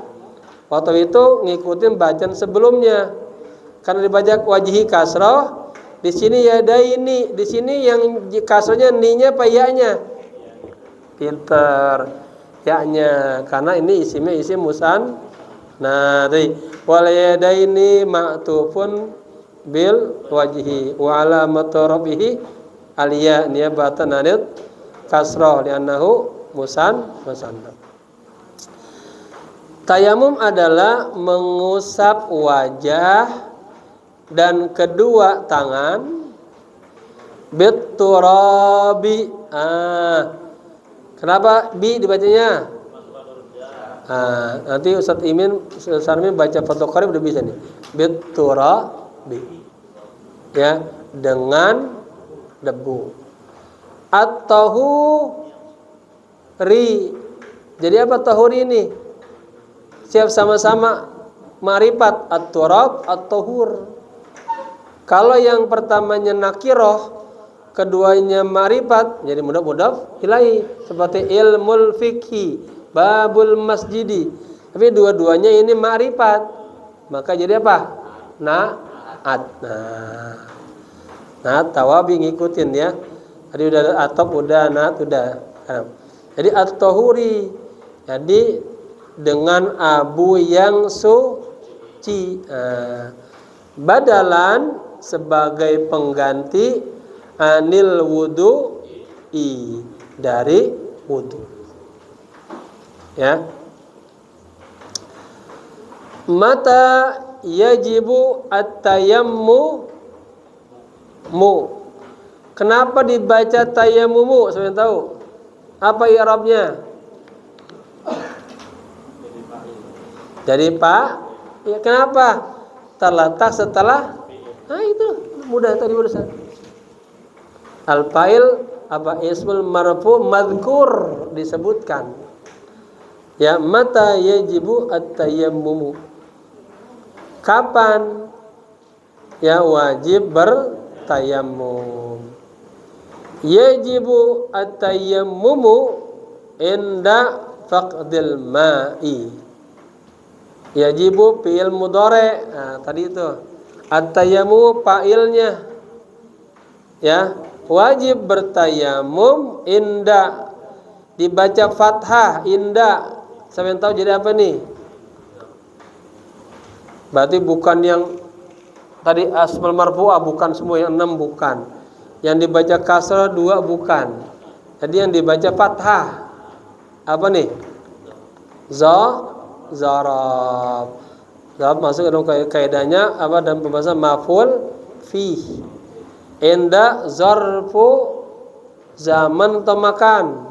Ataf itu ngikutin bacaan sebelumnya. Karena dibaca wajhi kasroh, di sini yadaini, di sini yang kasrohnya ni-nya apa ya-nya? Pinter, ya-nya, karena ini isimnya isim musan. Nah, tadi wal yadaini ma'tufun bil wajhi wa alamatu rabihi aliyah niyabatan anil kasroh li'annahu musanna. Tayamum adalah mengusap wajah dan kedua tangan biturabi. Kenapa bi dibacanya? Nanti Ustadz Imin Sarmin baca fotokopi udah bisa nih. Biturabi, ya, dengan debu. At-tahuri. Jadi apa tahuri ini? Siap sama-sama ma'rifat, at-turab, at-tahur. Kalau yang pertamanya nakiroh, keduanya ma'rifat, jadi mudhaf ilaih, seperti ilmul fikhi, babul masjidi. Tapi dua-duanya ini ma'rifat, maka jadi apa? Na'at. Nah, tawabi ngikutin ya. Tadi udah atop, udah na'at, udah. Jadi at-tahuri, jadi dengan abu yang suci. Badalan sebagai pengganti anil wudu'i, dari wudu. Ya. Mata yajibu at-tayammumu. Kenapa dibaca tayammumu? Saya tahu. Apa i'rabnya? Jadi Pak, ya kenapa? Terletak setelah. Nah itu mudah tadi barusan. Al-fa'il apa ismul marfu madhkur disebutkan. Ya, mata yajibu at-tayammumu. Kapan ya wajib bertayammum? Yajibu at-tayammumu inda faqdil ma'i. Yajibu fi'il mudhari'. Nah, tadi itu. At-tayammu fa'ilnya. Ya, wajib bertayamum inda, dibaca fathah inda. Siapa yang tahu jadi apa nih? Berarti bukan yang tadi asmal marfu'ah, bukan semua yang 6, bukan. Yang dibaca kasrah 2 bukan. Jadi yang dibaca fathah apa nih? Zarab. Zarab masuk dalam kaidahnya apa, dalam pembahasan maf'ul fi. Inda zarfu zaman atau makan,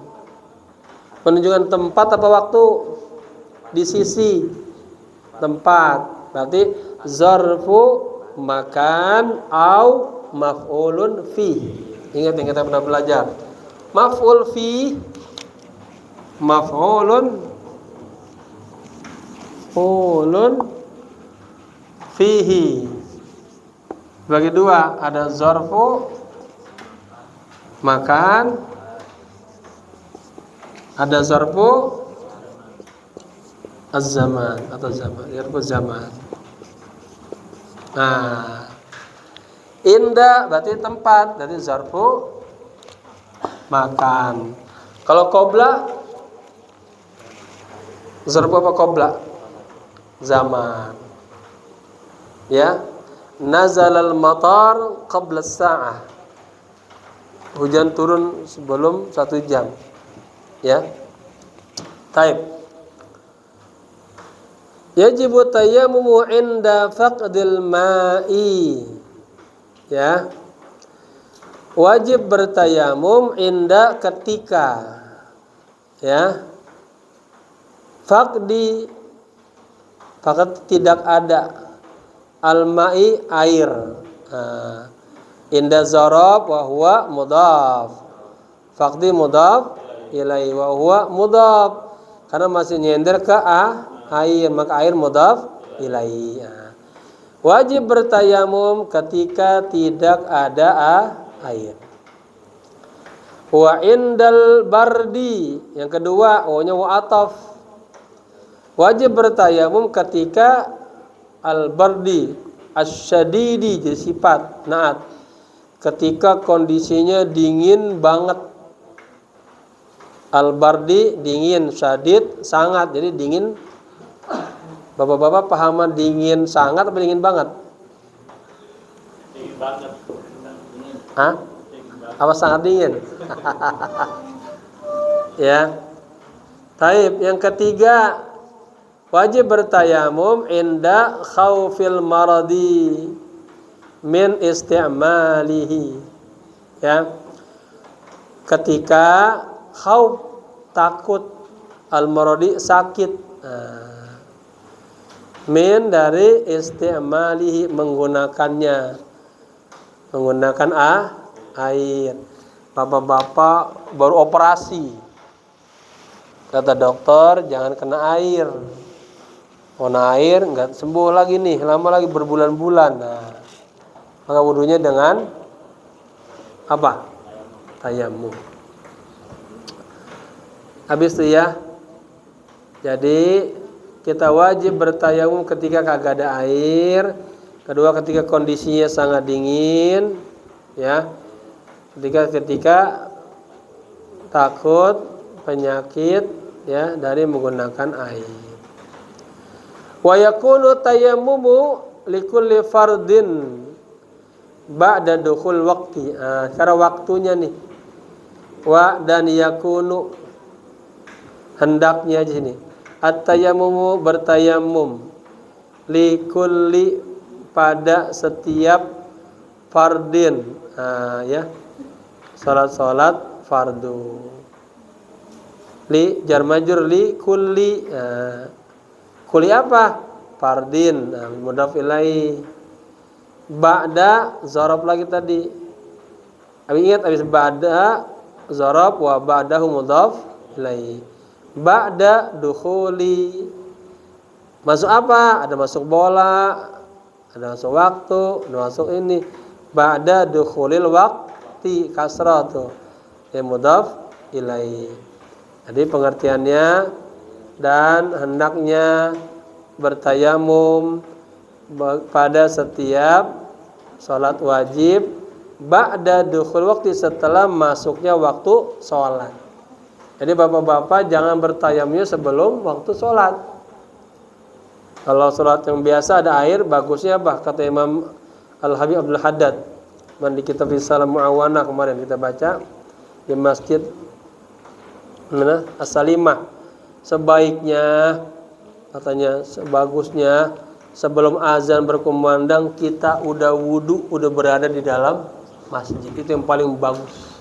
menunjukkan tempat apa waktu, di sisi tempat. Berarti zarfu makan au maf'ulun fi. Ingat yang kita pernah belajar. Maf'ul fi, maf'ulun fihi. Bagi dua, ada zarfu makan, ada zarfu az-zaman atau zaman, zarfu zaman. Nah, inda berarti tempat, dari zarfu makan. Kalau qabla, zarfu apa qabla? Zaman. Ya. Nazalal matar qabla as-sa'ah. Hujan turun sebelum 1 jam. Ya. Taib. Yajibu tayammumu inda faqdil ma'i. Ya. Wajib bertayamum inda ketika. Ya. Faqdi fakat tidak ada. Al-ma'i air. Inda zarab wa huwa mudhaf. Faqdi mudhaf ilaihi wa huwa mudhaf. Karena masih nyender ke air, maka air mudhaf ilaihi. Wajib bertayamum ketika tidak ada air. Wa indal bardi. Yang kedua, nya wa ataf. Wajib bertayamum ketika al-bardi asyadidi, jadi sifat naat, ketika kondisinya dingin banget. Al-bardi dingin, syadid sangat, jadi dingin. Bapak-bapak pahaman dingin sangat apa dingin banget? Dingin banget. Hah? Apa sangat dingin? Ya. Taib. Yang ketiga, wajib bertayamum inda khaufil maradi min isti'malihi. Ya. Ketika khauf, takut, al-maradi sakit. Min dari isti'malihi, menggunakannya. Menggunakan air. Bapak-bapak baru operasi. Kata dokter, jangan kena air. Kena air nggak sembuh lagi nih, lama lagi berbulan-bulan. Nah, maka wudunya dengan apa? Tayamum. Habis itu ya. Jadi kita wajib bertayamum ketika kagak ada air. Kedua, ketika kondisinya sangat dingin, ya. Ketika takut penyakit, ya, dari menggunakan air. Wa yakunu tayammumu likulli fardin ba'da dukhul waqti. Cara waktunya nih. Wa dan yakunu, hendaknya di sini. At-tayammumu bertayamum likulli pada setiap fardin. Ya. Salat fardu. Li jar majrur li kulli. Kulli apa? Fardin. Mudhaf ilaih. Ba'da zarab lagi tadi. Ingat habis ba'da zarab wa ba'dahu mudhaf ilaih. Ba'da dukhuli. Masuk apa? Ada masuk bola, ada masuk waktu, ada masuk ini. Ba'da dukhulil waqti kasrah tuh. Ya mudhaf ilaih. Jadi pengertiannya dan hendaknya bertayamum pada setiap salat wajib ba'da dukhul waqti, setelah masuknya waktu salat. Jadi bapak-bapak jangan bertayamumnya sebelum waktu salat. Kalau salat yang biasa ada air, bagusnya apa? Kata Imam Al-Habib Abdul Haddad di kitab Risalah Mu'awana kemarin kita baca di Masjid As-Salimah, sebaiknya katanya sebagusnya sebelum azan berkumandang kita udah wudu, udah berada di dalam masjid. Itu yang paling bagus.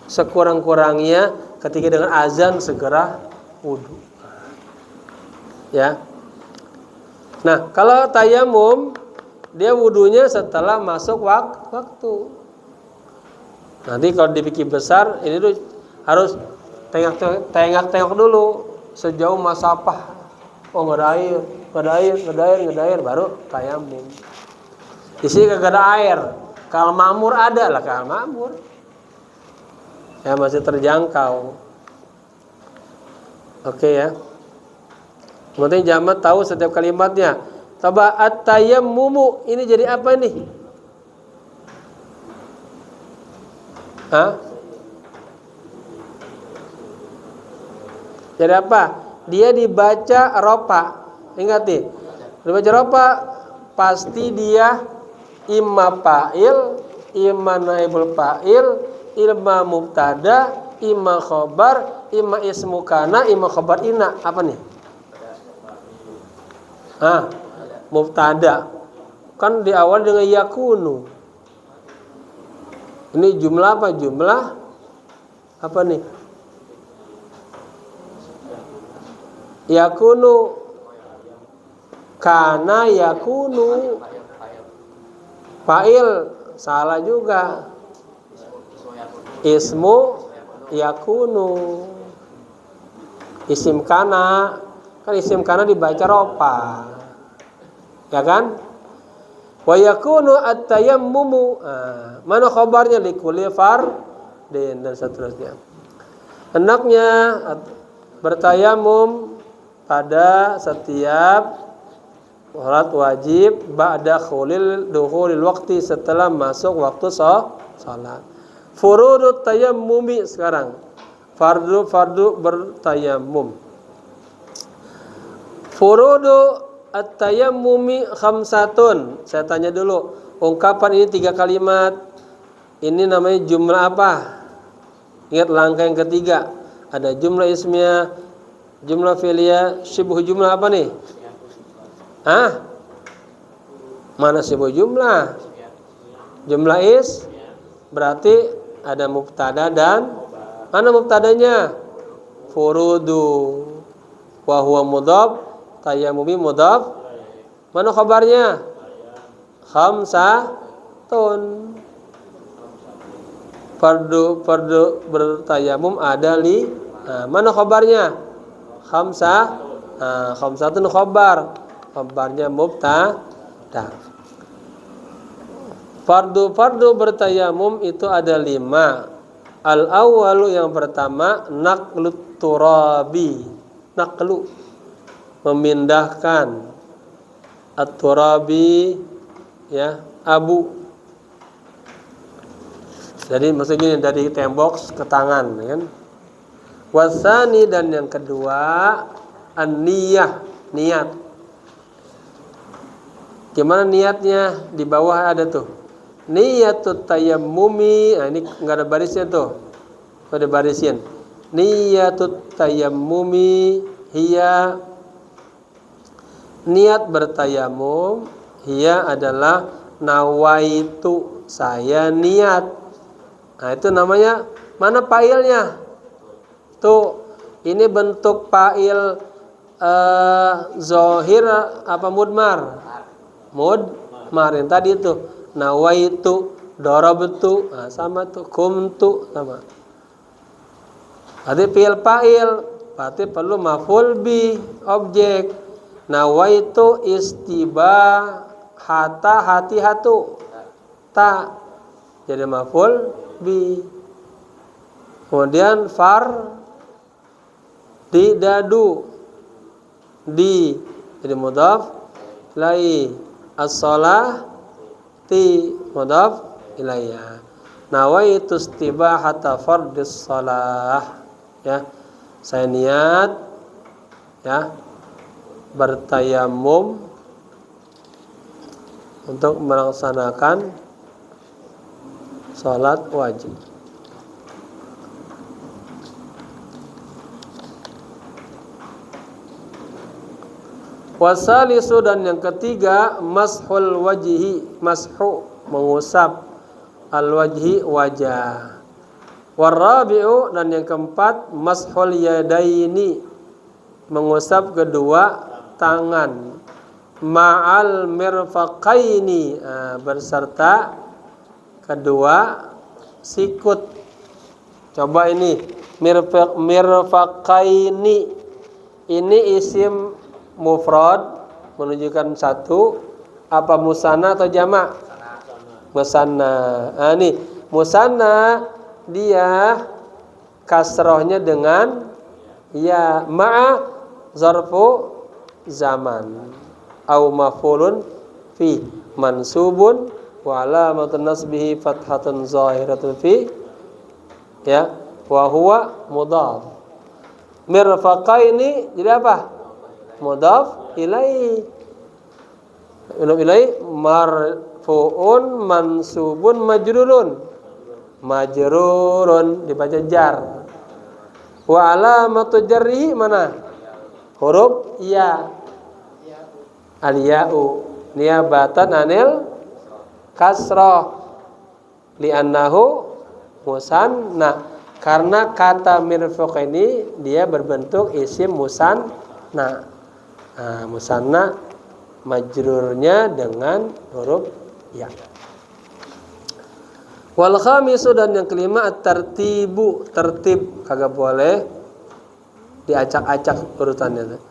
Sekurang-kurangnya ketika dengan azan segera wudu. Ya. Nah, kalau tayamum dia wudunya setelah masuk waktu. Nanti kalau dipikir besar ini tuh harus tengok dulu sejauh masafah. Oh nggak ada air, baru tayamum. Di sini kagak ada air. Kal ma'mur ada lah, kal ma'mur. Ya masih terjangkau. Oke ya. Kemudian jamak tahu setiap kalimatnya. Coba at-tayammumu ini jadi apa nih? Jadi apa? Dia dibaca ropa. Ingat nih. Dibaca ropa pasti dia imma fa'il, imma naibul fa'il, imma mubtada, imma khobar, imma ismu kana, imma khobar inna. Apa nih? Mubtada. Kan di awal dengan yakunu. Ini jumlah apa? Jumlah apa nih? Yakunu, kana yakunu, fa'il salah juga, ismu yakunu, isim kana, kan isim kana dibaca ropa, ya kan? Wa yakunu at-tayammumu, mana khabarnya likulli fardin dan seterusnya. Hendaknya bertayamum pada setiap salat wajib ba'da dukhulil waqti, setelah masuk waktu salat. Furudut tayammumi sekarang. Fardu bertayamum. Furudu at-tayammumi khamsatun. Saya tanya dulu, ungkapan ini 3 kalimat. Ini namanya jumlah apa? Ingat langkah yang ketiga. Ada jumlah ismiyah, jumlah fi'liyah, syibhu jumlah apa nih? Mana syibhu jumlah? Jumlah berarti ada mubtada dan mana mubtadanya? Furudu. Wa huwa mudhaf, tayammumi mudhaf. Mana khabarnya? Khamsatun. Fardu bertayamum ada mana khabarnya? Khamsatun khabar. Khabarnya mubtada. Fardu bertayamum itu ada 5. Al-awwalu yang pertama naqlut turabi. Naqlu memindahkan at-turabi ya, abu. Jadi maksudnya dari tembok ke tangan kan. Wasani dan yang kedua an-niyah, niat. Gimana niatnya? Di bawah ada tuh. Niyatut tayammumi. Ini enggak ada barisnya tuh. Ada barisin. Niyatut tayammumi hiya niat bertayamum ia adalah nawaitu, saya niat. Nah, itu namanya mana fa'ilnya? Tuh, ini bentuk fa'il zahir apa mudmar? Mudmar yang tadi itu. Nawaitu, darabtu, nah, sama tuh, kumtu sama. Ada fi'il fa'il, berarti perlu maf'ul bi, objek. Nawaitu istibahata hati-hatu ta, jadi maf'ul bi. Kemudian far didadu di, jadi mudhaf ilaihi. As-shalah ti mudhaf ilaiha. Nawaitu istibahata fardhis shalah, ya, saya niat, ya, bertayamum untuk melaksanakan salat wajib. Wasalisu, dan yang ketiga mashul wajhi, mashu mengusap, al wajhi wajah. Warabi'u, dan yang keempat mashul yadaini, mengusap kedua tangan, ma'al mirfaqaini, berserta kedua sikut. Coba ini mirfaqaini, ini isim mufrad menunjukkan satu, apa musanna atau jamak? Musanna. Nah, ini musanna dia kasrohnya dengan ya, ma'a zarfu zaman au maf'ulun fi mansubun wa alamatun nasbihi fathatun zahiratun fi, ya, wa huwa mudhaf. Mirfaqaini jadi apa? Mudhaf ilaihi. Mudhaf ilaihi marfu'un mansubun majrurun. Majrurun dibaca jar. Wa alamatu jarrihi mana? Huruf ya. Al-ya'u niyabatan anil kasrah li'annahu musanna. Karena kata mirfaq ini dia berbentuk isim musanna. Nah, musanna majrurnya dengan huruf ya. Wal khamisu, dan yang kelima at-tartibu, tertib, kagak boleh diacak-acak urutannya.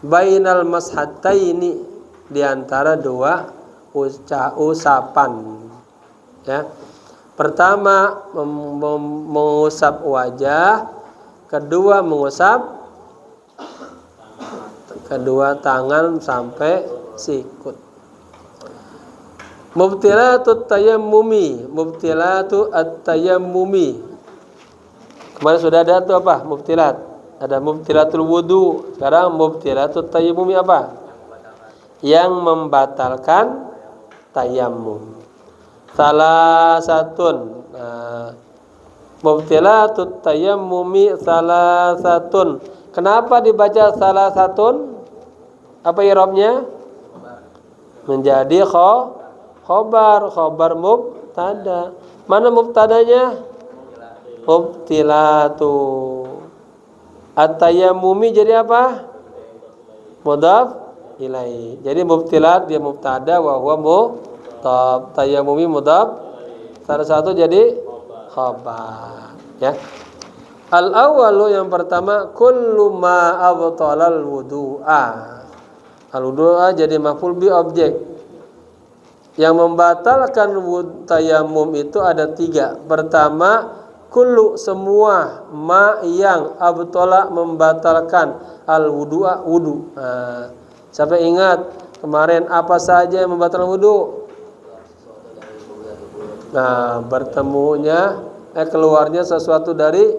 Bainal mashataini, di antara dua usapan, ya. Pertama mengusap wajah, kedua mengusap kedua tangan sampai sikut. Mubtilatut tayammumi, mubtilatu at-tayammumi. Kemarin sudah ada tuh apa? Mubtilat. Ada mubtilatul wudu. Sekarang mubtilatut tayammumi apa? Yang membatalkan tayammum. Salah satun. Mubtilatut tayammumi salah satun. Kenapa dibaca salah satun? Apa i'rabnya? Menjadi khobar mubtada. Mana mubtadanya? Mubtilatu. At-tayammumi jadi apa? Mudhaf ilaihi. Jadi mubtilat dia mubtada wa huwa mudhaf. Tayammumi mudhaf. Salah satu jadi khabar, ya. Al-awwalu, yang pertama, kullu ma abtalal wudu'a. Al-wudu'a jadi maf'ul bi, objek. Yang membatalkan tayammum itu ada tiga. Pertama, kullu, semua, ma yang abtala membatalkan al-wudu'a, wudu. Nah, sampai ingat kemarin apa saja yang membatalkan wudu? Nah, bertemunya keluarnya sesuatu dari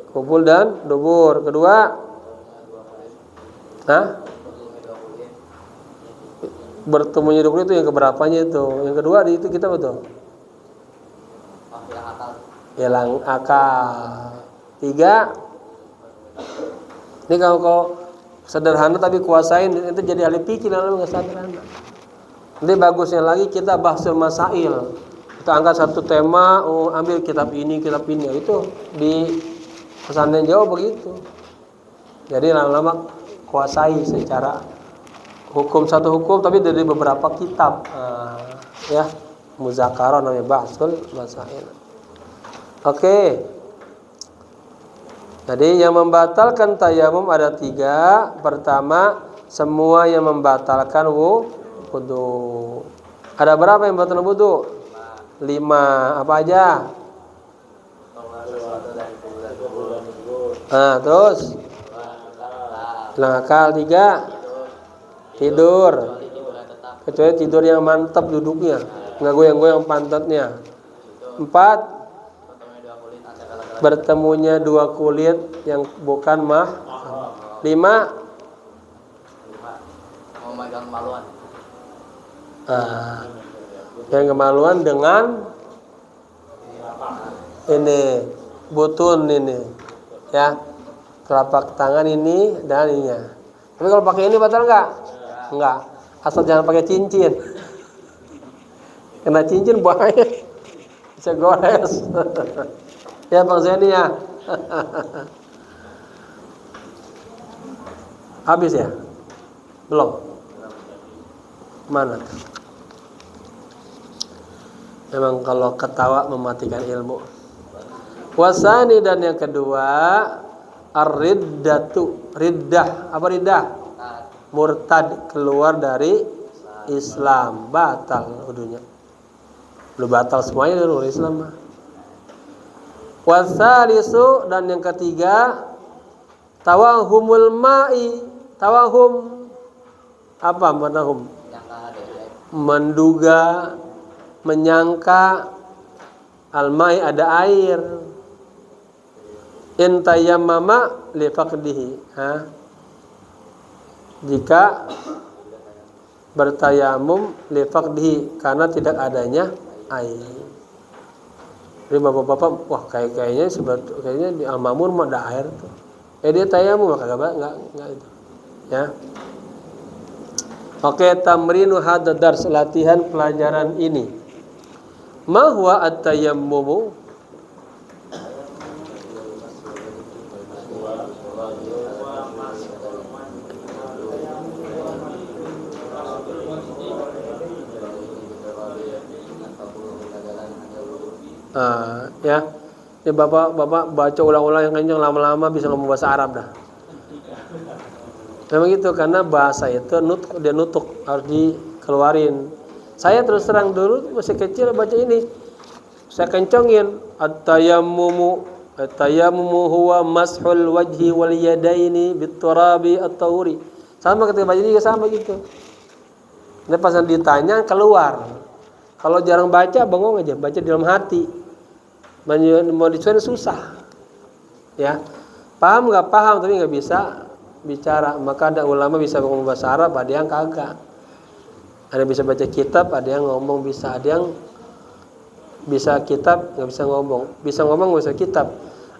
kubul dan dubur. Kedua, bertemunya dubur itu yang keberapanya itu? Yang kedua di itu kita betul. Hilang akal. Tiga, ini kalau Sederhana tapi kuasain, itu jadi ahli fikih namanya nggak sederhana. Nanti bagusnya lagi kita bahsul masail. Kita angkat satu tema, ambil kitab ini, itu di pesantren Jawa begitu. Jadi lama-lama kuasai secara satu hukum tapi dari beberapa kitab. Ya, muzakarah namanya bahsul masail. Oke. Jadi yang membatalkan tayamum ada 3. Pertama, semua yang membatalkan wudu. Ada berapa yang membatalkan wudu? 5. Apa aja? Terus nakal. 3, tidur. Kecuali tidur yang mantap duduknya, nggak goyang-goyang pantatnya. 4, bertemunya 2 kulit yang bukan 5, memegang kemaluan. Yang kemaluan dengan ini butun ini, ya, telapak tangan ini dan ininya. Tapi kalau pakai ini batal nggak? Enggak. Asal jangan pakai cincin. Kena cincin bahaya, bisa gores. Ya Bang Zeni ya. Habis ya? Belum? Mana? Memang kalau ketawa mematikan ilmu. Wasani, dan yang kedua, ar-riddatu. Riddah. Apa riddah? Murtad, keluar dari Islam, batal wudunya. Lu batal semuanya dari Islam mah. Wasalisu, dan yang ketiga, tawahumul ma'i. Tawahum apa manahum? Menduga, menyangka al-ma'i ada air. In tayammama li faqdihi. Jika bertayamum li faqdihi, karena tidak adanya air. Jadi bapak-bapak, wah kayaknya di Al-Mamun mah ada air tuh. Dia tayamum maka enggak itu. Ya. Oke, tamrinu hadza dars, latihan pelajaran ini. Ma huwa at-tayammumu? Ya. Ya Bapak baca ulang-ulang yang kencang, lama-lama bisa ngomong bahasa Arab dah. Memang gitu, karena bahasa itu dia nutuk, harus dikeluarin. Saya terus terang dulu masih kecil baca ini, saya kencengin at-tayammumu huwa mashul wajhi wal yadaini bit-turabi at-tahuri. Sama ketika baca juga sama gitu. Ini pas ditanya keluar. Kalau jarang baca bengong aja, baca di dalam hati. Mau disuarain susah. Ya. Paham nggak paham tapi nggak bisa bicara. Maka ada ulama bisa ngomong bahasa Arab, ada yang kagak. Ada yang bisa baca kitab, ada yang ngomong bisa, ada yang bisa kitab nggak bisa ngomong, bisa ngomong nggak bisa kitab.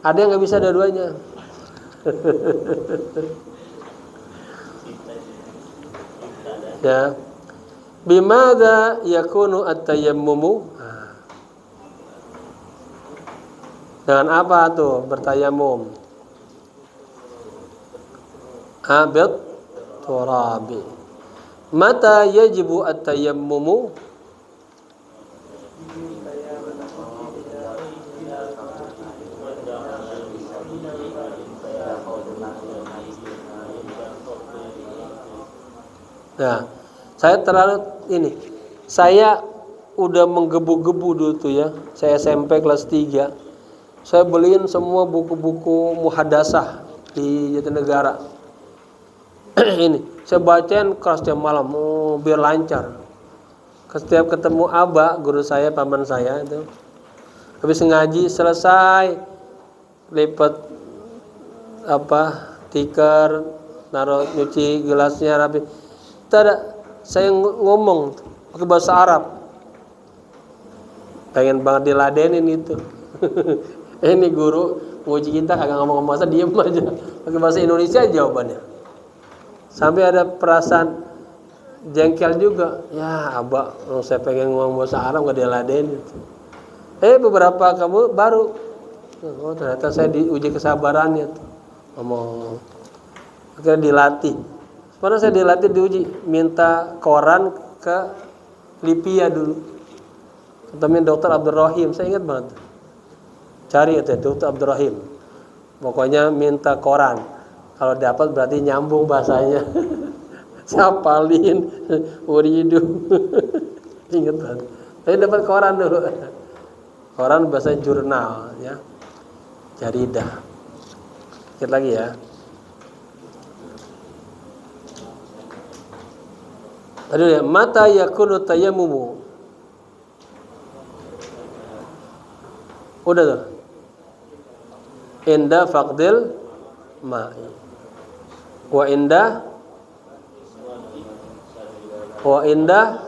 Ada yang nggak bisa dua-duanya. Ya. Bimadza yakunu at-tayammumu? Dengan apa tuh bertayamum? Abid turabi. Mata yajibu at-tayammumu? Nah, saya terlalu ini. Saya udah menggebu-gebu dulu tuh ya. Saya SMP kelas 3. Saya beliin semua buku-buku muhadasah di Jatinegara. Ini saya bacain kelas tiap malam, biar lancar. Setiap ketemu Aba, guru saya, paman saya itu, habis ngaji selesai, lipat tikar, naruh nyuci gelasnya rapi. Tidak, saya ngomong pakai bahasa Arab. Pengen banget diladenin itu. Ini guru nguji kita kagak ngomong bahasa, diem aja pakai bahasa Indonesia jawabannya. Sampai ada perasaan jengkel juga. Ya abah, kalau saya pengen ngomong bahasa Arab gak diladenin. Beberapa kamu baru. Oh ternyata saya diuji kesabarannya tuh. Ngomong. Akhirnya dilatih. Sebenarnya saya dilatih diuji. Minta koran ke Lipia dulu. Ketemu Dr. Abdul Rahim. Saya ingat banget. Cari itu Dr. Abdul Rahim. Pokoknya minta koran. Kalau dapat berarti nyambung bahasanya. Sapalin, uridu. Ingat banget. Tapi dapat koran dulu. Koran bahasa jurnal ya. Jaridah. Sedikit lagi ya. Tadi ya, mata yakunu tayammumu. Udah tuh. Inda faqdil ma'i. Wa inda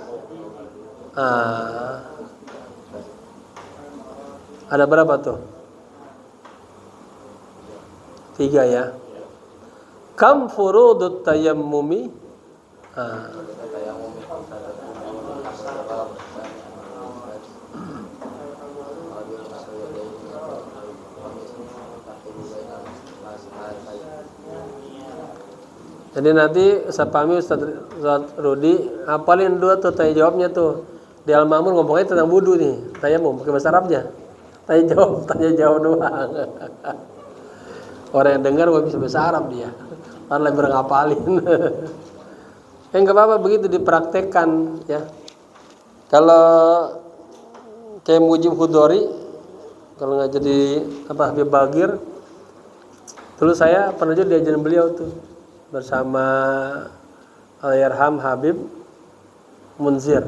ada berapa tuh? 3 ya. Kam furudut tayammumi? Jadi nanti Sapami Ustaz Rudi hafalin 2 tuh tanya jawabnya tuh. Di Al-Ma'mun ngomongnya tentang wudu nih, tayamum pakai bahasa Arabnya. Tanya jawab doang. Orang yang dengar gak bisa bahasa Arab dia. Orang lebih ngapalin. Enggak apa-apa begitu dipraktekkan ya. Kalau kayak Mujib Hudori kalau nggak jadi Habib Bagir, dulu saya pernah juga diajarin beliau tuh bersama Al-Yarham Habib Munzir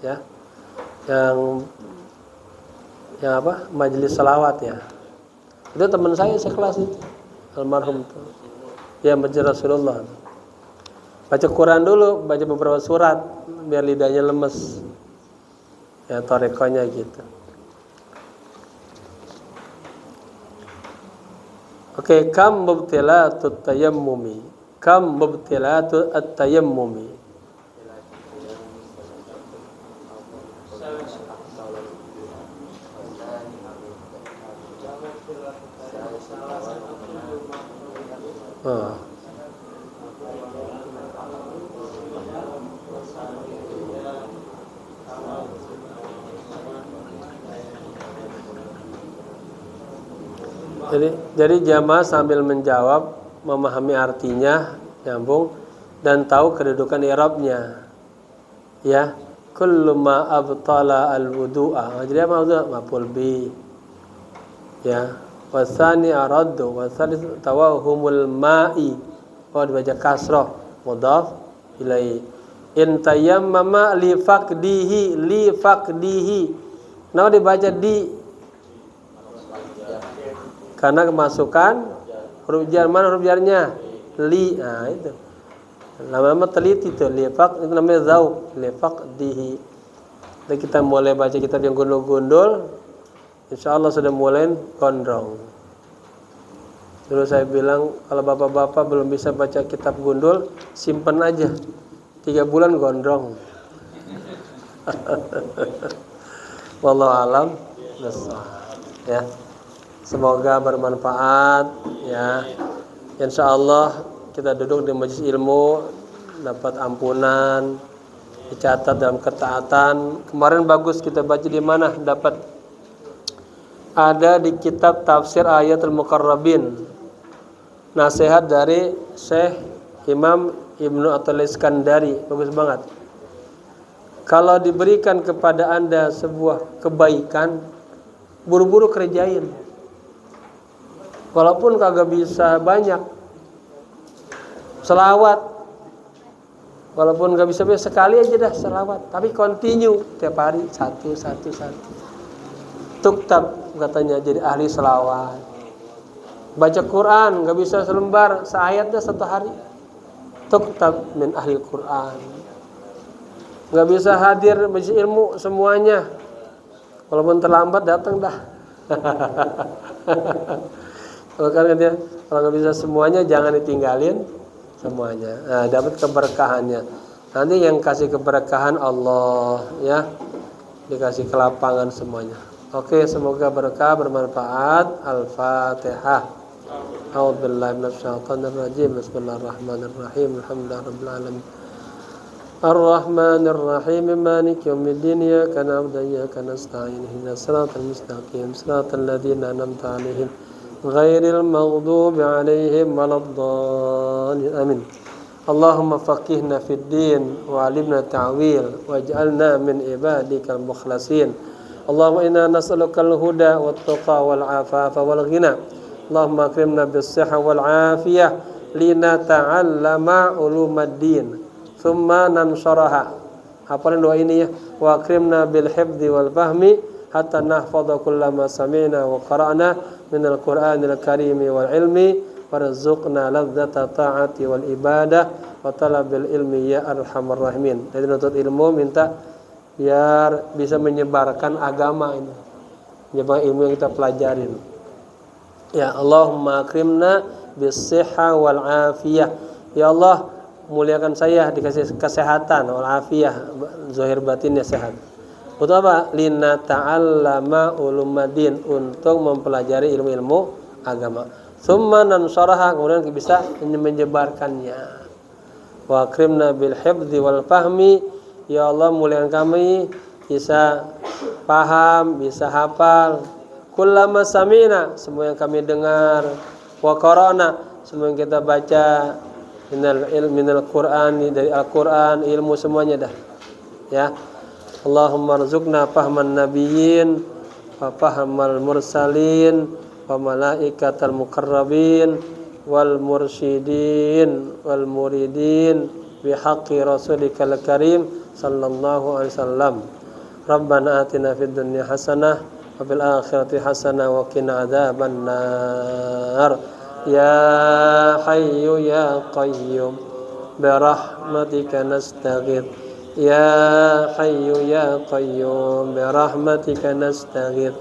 ya, yang majelis salawat ya. Itu teman saya sekelas itu almarhum tuh ya, Masjid Rasulullah. Baca Quran dulu, baca beberapa surat biar lidahnya lemes ya, torekonya gitu. Oke, kam mubtilatut tayammumi. Kam mubtilatut at-tayammumi. Jadi jamaah sambil menjawab, memahami artinya, nyambung dan tahu kedudukan i'rabnya. Ya, kullu ma abtala al-wudu'a. Jadi apa maksudnya? Maf'ul bi. Ya, wasani araddu, wasani tawahumul ma'i. Oh dibaca kasrah, mudhaf ilaihi. In tayammama li faqdihi. Kenapa dibaca di? Karena kemasukan huruf jar. Mana huruf jarnya? Li. Nah itu lama-lama teliti tuh. Lifaq itu namanya zauq. Lifaqdihi. Dan kita mulai baca kitab yang gundul-gundul, insyaallah sudah mulai gondrong. Dulu saya bilang kalau bapak-bapak belum bisa baca kitab gundul, simpen aja 3 bulan gondrong. Wallahu alam. Ya. Semoga bermanfaat ya. Insyaallah kita duduk di majelis ilmu dapat ampunan, dicatat dalam ketaatan. Kemarin bagus kita baca di mana? Dapat ada di kitab Tafsir Ayatul Muqarrabin. Nasihat dari Syekh Imam Ibnu Athaillah Iskandari, bagus banget. Kalau diberikan kepada Anda sebuah kebaikan, buru-buru kerjain. Walaupun kagak bisa banyak. Selawat. Walaupun gak bisa sekali aja dah selawat, tapi continue tiap hari satu. Tuktab katanya jadi ahli selawat. Baca Quran gak bisa selembar, seayat dah 1 hari. Tuktab min ahli Quran. Gak bisa hadir baca ilmu semuanya. Walaupun terlambat datang dah. Kalau nggak bisa semuanya jangan ditinggalin. semuanya. Nah, dapat keberkahannya. Nanti yang kasih keberkahan Allah ya, dikasih kelapangan semuanya. Oke, semoga berkah bermanfaat. Al-Fatihah. A'udzubillahi minasyaitonir rajim. Bismillahirrahmanirrahim. Alhamdulillahirabbil alamin. Ar-Rahmanir Rahim. Maliki yaumiddin. Iyyaka na'budu wa iyyaka nasta'in. Ihdinas siratal mustaqim. Siratal ladzina an'amta 'alaihim ghairil maghdubi 'alaihim waladdallin. Amin. Allahumma faqihna fid din wa 'allimna ta'wil waj'alna min ibadikal mukhlasin. Allahumma inna nas'alukal huda wat tuqa wal 'afafa wal ghina. Allahumma akrimna bis sihha wal 'afiyah linata'allama ulumaddin thumma nansharaha. Hafalin doa ini ya. Wa akrimna bil hifdzi wal fahmi hatta nahfadha kullama sami'na wa qara'na minal qur'anil karimi wal ilmi warzuqna ladzata ta'ati wal ibadah wa talabil ilmi ya arhamar rahimin. Jadi nuntut ilmu minta biar bisa menyebarkan agama ini, menyebarkan ilmu yang kita pelajarin. Ya Allahumma akrimna bis-sihha wal afiyah. Ya Allah, muliakan saya dikasih kesehatan wal afiyah, zahir batinnya sehat. Untuk apa? Lina ta'allama ulumadin, untuk mempelajari ilmu-ilmu agama. Tsumma nansharaha, kemudian bisa menyebarkannya. Wa akrimna bil hifdzi wal fahmi. Ya Allah, muliakan kami bisa paham, bisa hafal. Kullama sami'na, semua yang kami dengar. Wa qara'na, semua yang kita baca. Minal Qur'an, dari Al-Qur'an, ilmu semuanya dah. Ya. Allahumma rzuqna fahman nabiyyin wa fahmal mursalin wa malaikatal muqarrabin wal mursyidin wal muridin bihaqqi rasulikal karim sallallahu alaihi wasallam. Rabbana atina fid dunya hasanah wa fil akhirati hasanah wa qina adzabannar. Ya hayyu ya qayyum bi rahmatika nastaghits. Ya hayyu ya qayyum bi rahmatika nastaghits.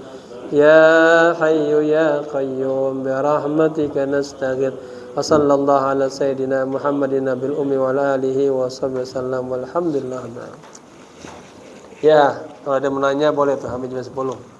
Ya hayyu ya qayyum bi rahmatika nastaghits. Wa sallallahu ala sayyidina Muhammadin nabil ummi wa ala alihi wa sahbihi wasallam walhamdulillah. Ya, kalau ada menanya boleh tuh, sampai jam 10.